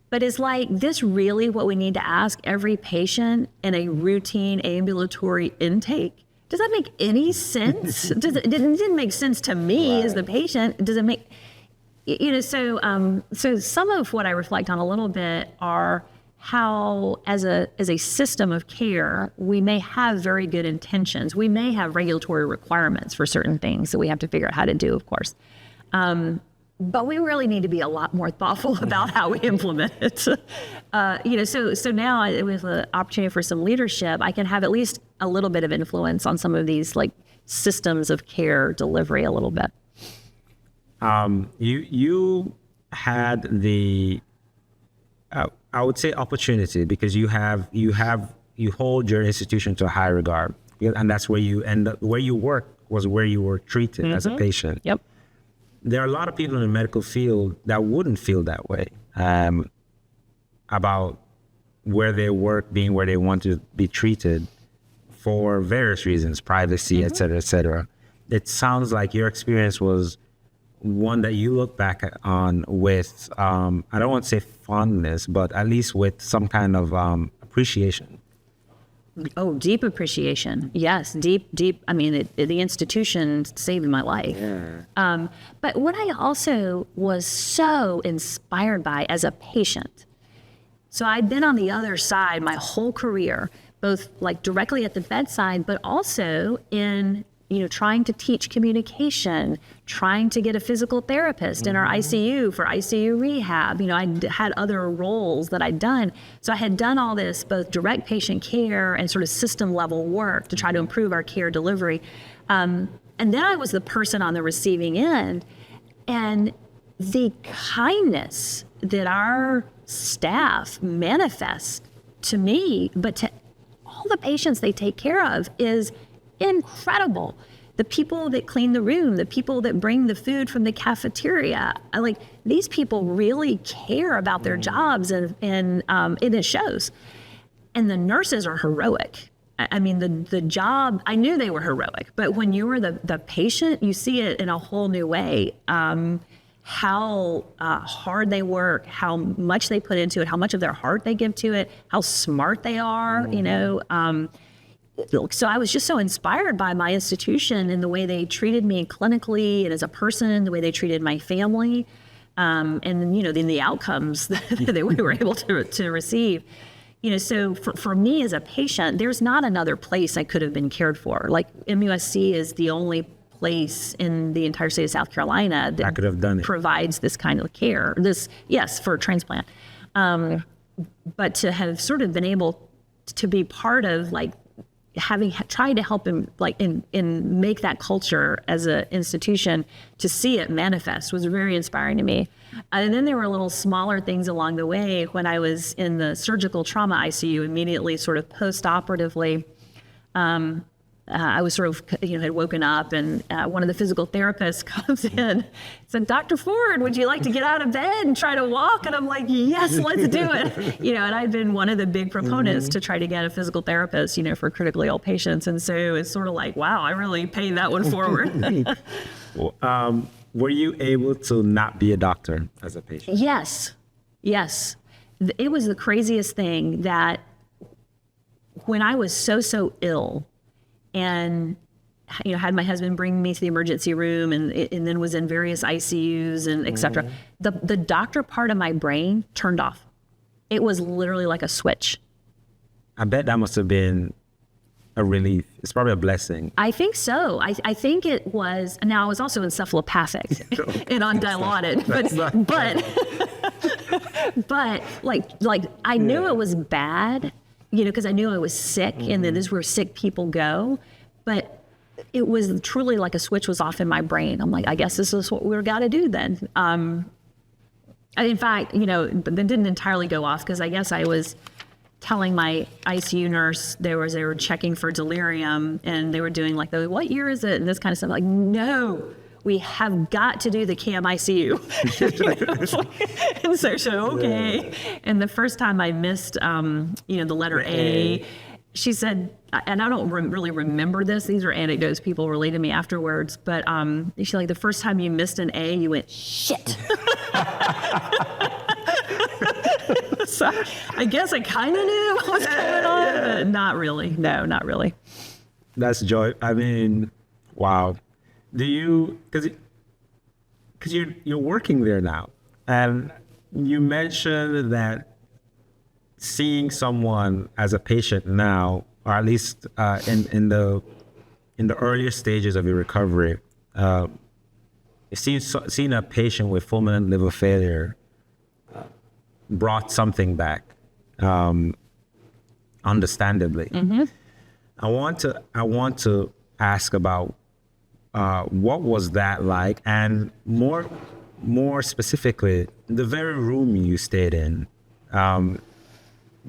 But is this really what we need to ask every patient in a routine ambulatory intake? Does that make any sense? It didn't make sense to me as the patient. Does it make, so some of what I reflect on a little bit are how, as a system of care, we may have very good intentions. We may have regulatory requirements for certain things that we have to figure out how to do, of course. But we really need to be a lot more thoughtful about how we implement it. So now with the opportunity for some leadership, I can have at least a little bit of influence on some of these systems of care delivery a little bit. You had the, I would say, opportunity, because you hold your institution to a high regard, and that's where you end up. Where you work was where you were treated as a patient. Yep. There are a lot of people in the medical field that wouldn't feel that way about where they work being where they want to be treated for various reasons, privacy, et cetera, et cetera. It sounds like your experience was one that you look back on with, I don't want to say fondness, but at least with some kind of appreciation. Oh, deep appreciation. Yes, deep. I mean, the institution saved my life. Yeah. But what I also was so inspired by as a patient, so I'd been on the other side my whole career, both directly at the bedside, but also in trying to teach communication, trying to get a physical therapist in our ICU for ICU rehab. I had other roles that I'd done. So I had done all this, both direct patient care and sort of system level work to try to improve our care delivery. And then I was the person on the receiving end. And the kindness that our staff manifest to me, but to all the patients they take care of, is incredible. The people that clean the room, the people that bring the food from the cafeteria, these people really care about their jobs, and it shows. And the nurses are heroic. I mean, the job, I knew they were heroic, but when you were the patient, you see it in a whole new way. How hard they work, how much they put into it, how much of their heart they give to it, how smart they are, So I was just so inspired by my institution and the way they treated me clinically and as a person, the way they treated my family, and in the outcomes that we were able to receive. So for me as a patient, there's not another place I could have been cared for. MUSC is the only place in the entire state of South Carolina that could have done it. Provides this kind of care. For transplant. But to have sort of been able to be part of having tried to help him in make that culture as an institution, to see it manifest was very inspiring to me. And then there were little smaller things along the way. When I was in the surgical trauma ICU, immediately sort of post-operatively, I was sort of, had woken up, and one of the physical therapists comes in, said, "Dr. Ford, would you like to get out of bed and try to walk?" And I'm like, "Yes, let's do it." And I'd been one of the big proponents to try to get a physical therapist, for critically ill patients. And so it's sort of wow, I really paid that one forward. Were you able to not be a doctor as a patient? Yes. It was the craziest thing that when I was so ill, and had my husband bring me to the emergency room, and then was in various ICUs and et cetera, the doctor part of my brain turned off. It was literally like a switch. I bet that must have been a relief. It's probably a blessing. I think so. I think it was. Now I was also encephalopathic and undilauded, but But like I knew it was bad, because I knew I was sick, and that this is where sick people go. But it was truly like a switch was off in my brain. I'm like, I guess this is what we're got to do then. In fact, but then didn't entirely go off, because I guess I was telling my ICU nurse they were checking for delirium, and they were doing like what year is it and this kind of stuff. Like, no, we have got to do the CAM ICU. And so she said, okay. And the first time I missed, the letter A, she said, and I don't really remember this. These are anecdotes people relate to me afterwards. But she's like, the first time you missed an A, you went, shit. So I guess I kind of knew what was going on, but not really. No, not really. That's joy. I mean, wow. Do you, because you're working there now, and you mentioned that seeing someone as a patient now, or at least in the earlier stages of your recovery, seeing a patient with fulminant liver failure brought something back, understandably. Mm-hmm. I want to ask about what was that like, and more specifically, the very room you stayed in.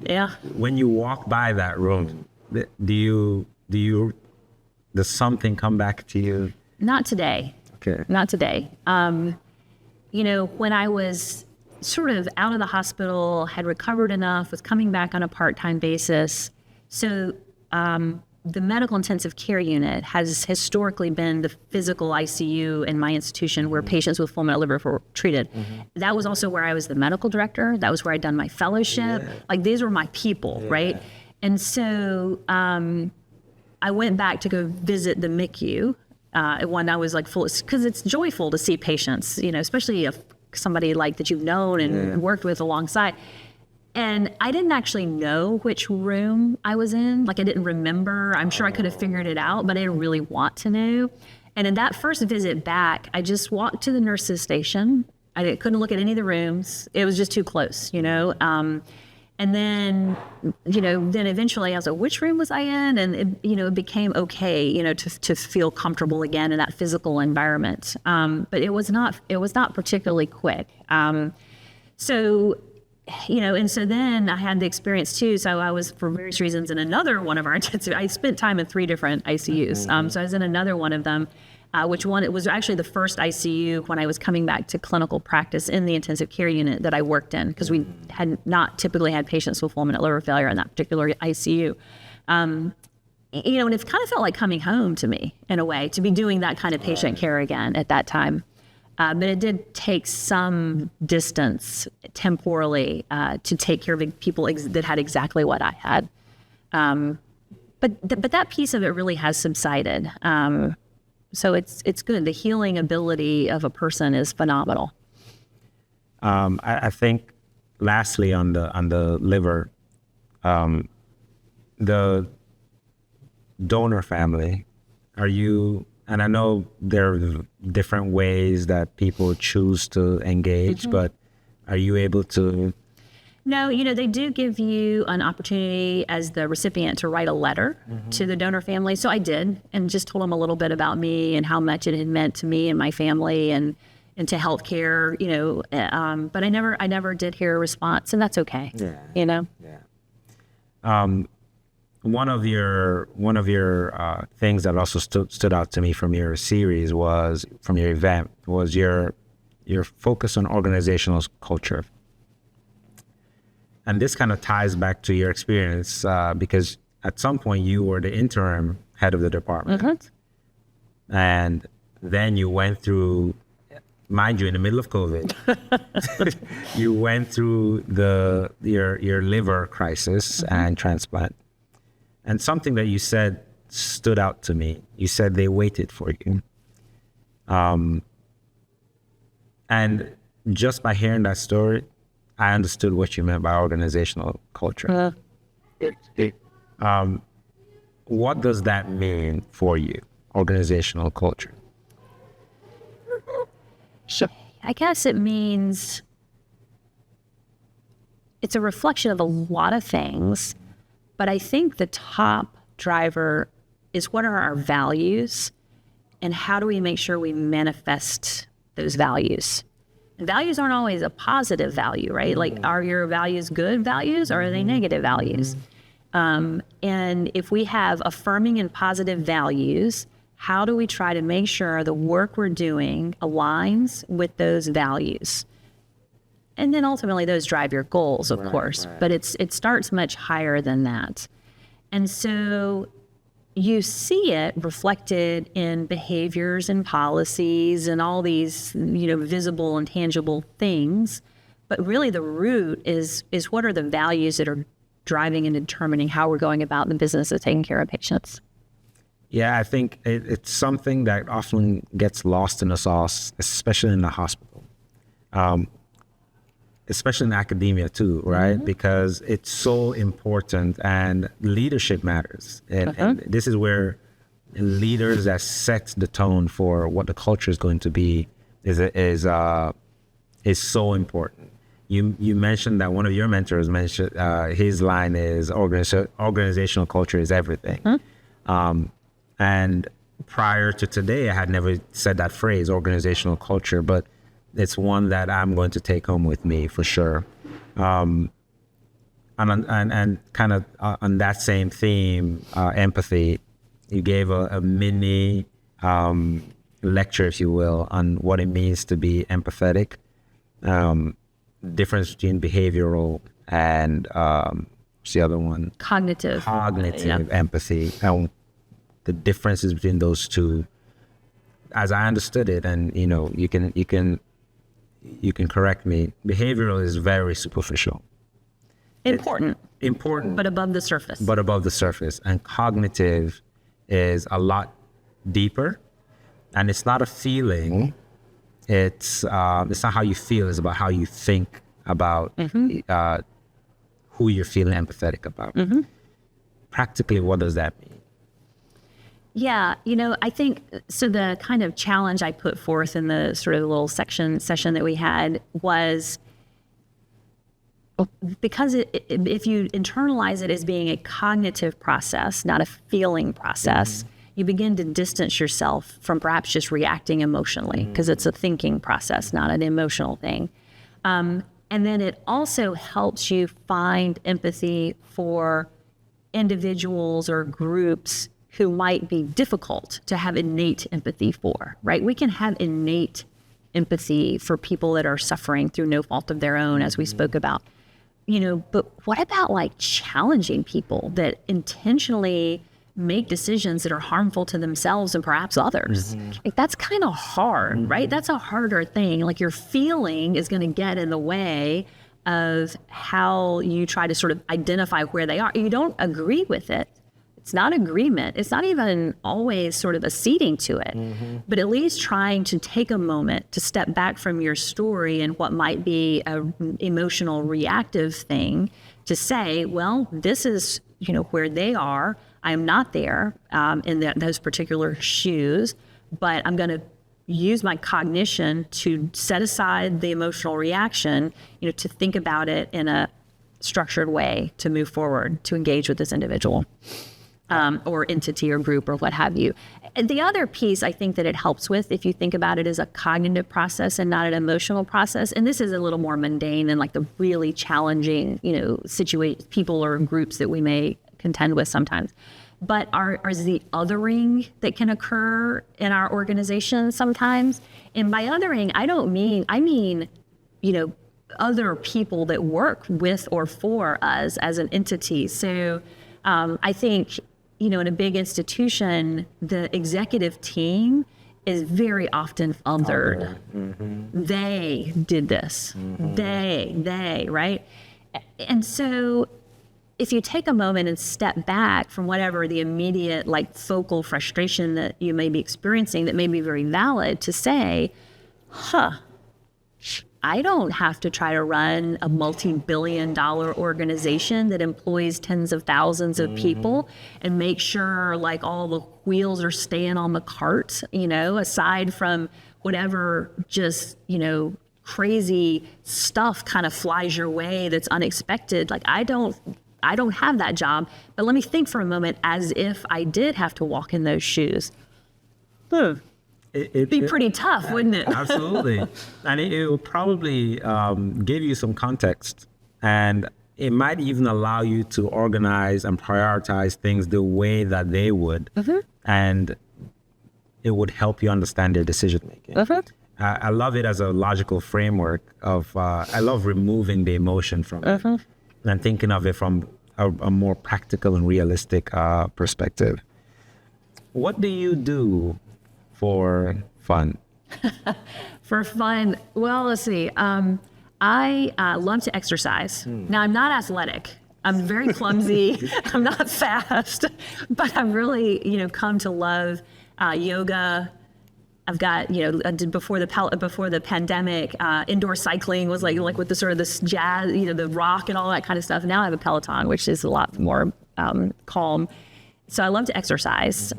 Yeah. When you walk by that room, does something come back to you? Not today. Okay. Not today. When I was sort of out of the hospital, had recovered enough, was coming back on a part-time basis. So the medical intensive care unit has historically been the physical ICU in my institution where patients with fulminant liver were treated. Mm-hmm. That was also where I was the medical director. That was where I'd done my fellowship. Yeah. Like, these were my people, right? And so I went back to go visit the MICU when I was like full, because it's joyful to see patients, especially if somebody like that you've known and worked with alongside. And I didn't actually know which room I was in. Like, I didn't remember. I'm sure I could have figured it out, but I didn't really want to know. And in that first visit back, I just walked to the nurse's station. I couldn't look at any of the rooms. It was just too close, And then, then eventually I was like, which room was I in? And it became okay, to feel comfortable again in that physical environment. But it was not particularly quick. And so then I had the experience too. So I was, for various reasons, in another one of our intensive, I spent time in 3 different ICUs. Mm-hmm. So I was in another one of them, it was actually the first ICU when I was coming back to clinical practice in the intensive care unit that I worked in, because we had not typically had patients with fulminant liver failure in that particular ICU. And it kind of felt like coming home to me in a way, to be doing that kind of patient care again at that time. But it did take some distance temporally to take care of people that had exactly what I had. But that piece of it really has subsided. So it's good. The healing ability of a person is phenomenal. I think, lastly, on the liver, the donor family, and I know there are different ways that people choose to engage, mm-hmm. but are you able to? No, they do give you an opportunity as the recipient to write a letter mm-hmm. to the donor family. So I did, and just told them a little bit about me and how much it had meant to me and my family and to healthcare, but I never did hear a response, and that's okay. Yeah. Yeah. One of your things that also stood out to me from your series from your event was your focus on organizational culture. And this kind of ties back to your experience because at some point you were the interim head of the department. Mm-hmm. And then you went through, mind you, in the middle of COVID, you went through your liver crisis mm-hmm. and transplant. And something that you said stood out to me. You said they waited for you. And just by hearing that story, I understood what you meant by organizational culture. What does that mean for you, organizational culture? I guess it means it's a reflection of a lot of things, but I think the top driver is what are our values and how do we make sure we manifest those values? And values aren't always a positive value, right? Like, are your values good values or are they negative values? And if we have affirming and positive values, how do we try to make sure the work we're doing aligns with those values? And then ultimately those drive your goals, of course, but it starts much higher than that. And so you see it reflected in behaviors and policies and all these, visible and tangible things. But really the root is what are the values that are driving and determining how we're going about the business of taking care of patients. Yeah, I think it's something that often gets lost in the sauce, especially in the hospital, especially in academia too, right? Because it's so important and leadership matters. And this is where leaders that set the tone for what the culture is going to be is so important. You mentioned that one of your mentors mentioned his line is organizational culture is everything. And prior to today, I had never said that phrase, organizational culture, but it's one that I'm going to take home with me for sure. And kind of on that same theme, empathy, you gave a mini lecture, if you will, on what it means to be empathetic. Difference between behavioral and what's the other one? Cognitive empathy, and the differences between those two, as I understood it, and you can correct me. Behavioral is very superficial, important, but above the surface. And cognitive is a lot deeper, and it's not a feeling. It's not how you feel, it's about how you think about who you're feeling empathetic about. Practically, what does that mean? Yeah, I think, so the kind of challenge I put forth in the sort of little session that we had was, because if you internalize it as being a cognitive process, not a feeling process, you begin to distance yourself from perhaps just reacting emotionally, because it's a thinking process, not an emotional thing. And then it also helps you find empathy for individuals or groups who might be difficult to have innate empathy for, right? We can have innate empathy for people that are suffering through no fault of their own, as we spoke about. But what about like challenging people that intentionally make decisions that are harmful to themselves and perhaps others? Like, that's kind of hard, right? That's a harder thing. Like, your feeling is going to get in the way of how you try to sort of identify where they are. You don't agree with it. It's not agreement. It's not even always sort of acceding to it, but at least trying to take a moment to step back from your story and what might be an emotional reactive thing to say, well, this is, where they are. I am not there in those particular shoes, but I'm going to use my cognition to set aside the emotional reaction, to think about it in a structured way, to move forward, to engage with this individual. Or entity or group or what have you. And the other piece I think that it helps with, if you think about it as a cognitive process and not an emotional process, and this is a little more mundane than like the really challenging, people or groups that we may contend with sometimes, but are the othering that can occur in our organization sometimes. And by othering, I mean, other people that work with or for us as an entity. So I think, in a big institution, the executive team is very often othered. They did this. They, right? And so if you take a moment and step back from whatever the immediate focal frustration that you may be experiencing that may be very valid, to say, I don't have to try to run a multi-billion-dollar organization that employs tens of thousands of people and make sure all the wheels are staying on the cart, aside from whatever just, crazy stuff kind of flies your way that's unexpected. Like I don't have that job, but let me think for a moment as if I did have to walk in those shoes. It'd be pretty tough, wouldn't it? Absolutely. And it will probably give you some context, and it might even allow you to organize and prioritize things the way that they would. And it would help you understand their decision making. I love it as a logical framework of, I love removing the emotion from it and thinking of it from a more practical and realistic perspective. What do you do for fun? For fun, well, let's see. I love to exercise. Now, I'm not athletic. I'm very clumsy. I'm not fast, but I've really, come to love yoga. I've got, I did before the pandemic, indoor cycling was like with the sort of this jazz, the rock and all that kind of stuff. Now I have a Peloton, which is a lot more calm. So I love to exercise.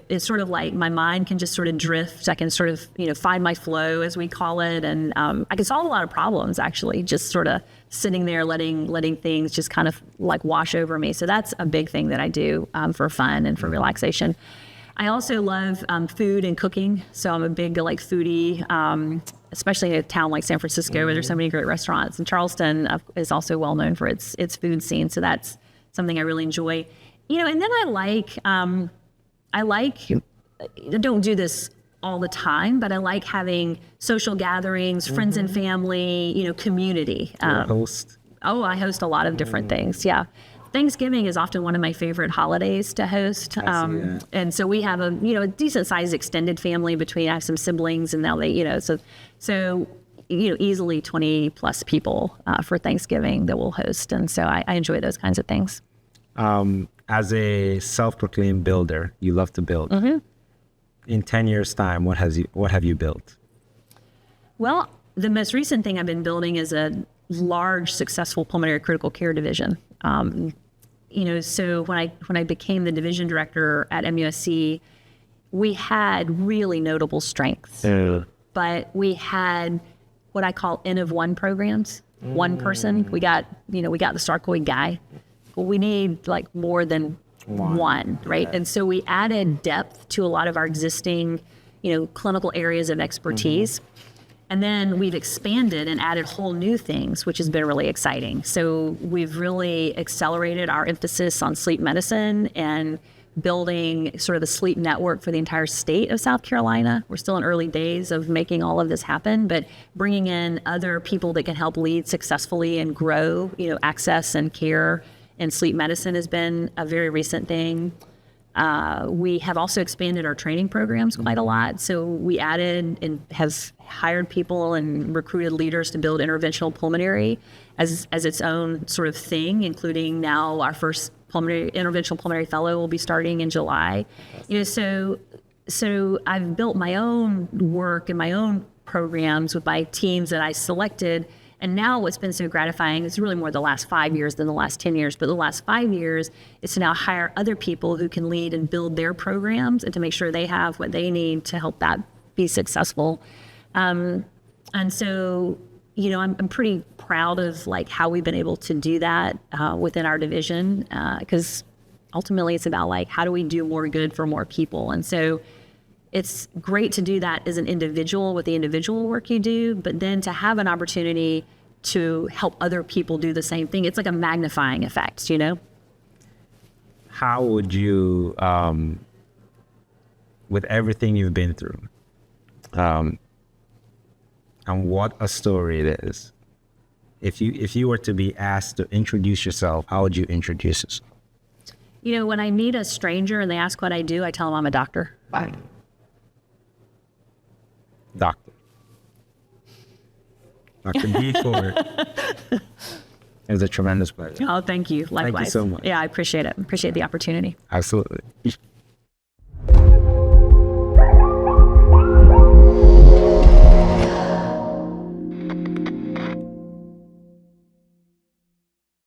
It's sort of like my mind can just sort of drift. I can sort of, find my flow, as we call it. And I can solve a lot of problems, actually, just sort of sitting there, letting things just kind of like wash over me. So that's a big thing that I do for fun and for relaxation. I also love food and cooking. So I'm a big foodie, especially in a town like San Francisco where there's so many great restaurants. And Charleston is also well known for its food scene. So that's something I really enjoy. And then I don't do this all the time, but I like having social gatherings, friends and family, community. Host? Oh, I host a lot of different things. Yeah. Thanksgiving is often one of my favorite holidays to host. And so we have a decent sized extended family I have some siblings, and now they, so easily 20 plus people for Thanksgiving that we'll host. And so I enjoy those kinds of things. As a self-proclaimed builder, you love to build. In 10 years' time, what have you built? Well, the most recent thing I've been building is a large, successful pulmonary critical care division. So when I became the division director at MUSC, we had really notable strengths, but we had what I call N of one programs. One person, we got the sarcoid guy. Well, we need more than one, right? And so we added depth to a lot of our existing, clinical areas of expertise. And then we've expanded and added whole new things, which has been really exciting. So we've really accelerated our emphasis on sleep medicine and building sort of the sleep network for the entire state of South Carolina. We're still in early days of making all of this happen, but bringing in other people that can help lead successfully and grow, access and care in sleep medicine has been a very recent thing. We have also expanded our training programs quite a lot. So we added and have hired people and recruited leaders to build interventional pulmonary as its own sort of thing, including now our first interventional pulmonary fellow will be starting in July. So I've built my own work and my own programs with my teams that I selected. And now what's been so gratifying is really more the last 5 years than the last 10 years. But the last 5 years is to now hire other people who can lead and build their programs and to make sure they have what they need to help that be successful. And so, I'm pretty proud of how we've been able to do that within our division, because ultimately it's about how do we do more good for more people. And so it's great to do that as an individual with the individual work you do, but then to have an opportunity to help other people do the same thing. It's like a magnifying effect, How would you, with everything you've been through, and what a story it is, if you were to be asked to introduce yourself, how would you introduce yourself? When I meet a stranger and they ask what I do, I tell them I'm a doctor. Bye. Dr. Dee Ford. It was a tremendous pleasure. Oh, thank you. Likewise. Thank you so much. Yeah, I appreciate it. Appreciate the opportunity. Absolutely.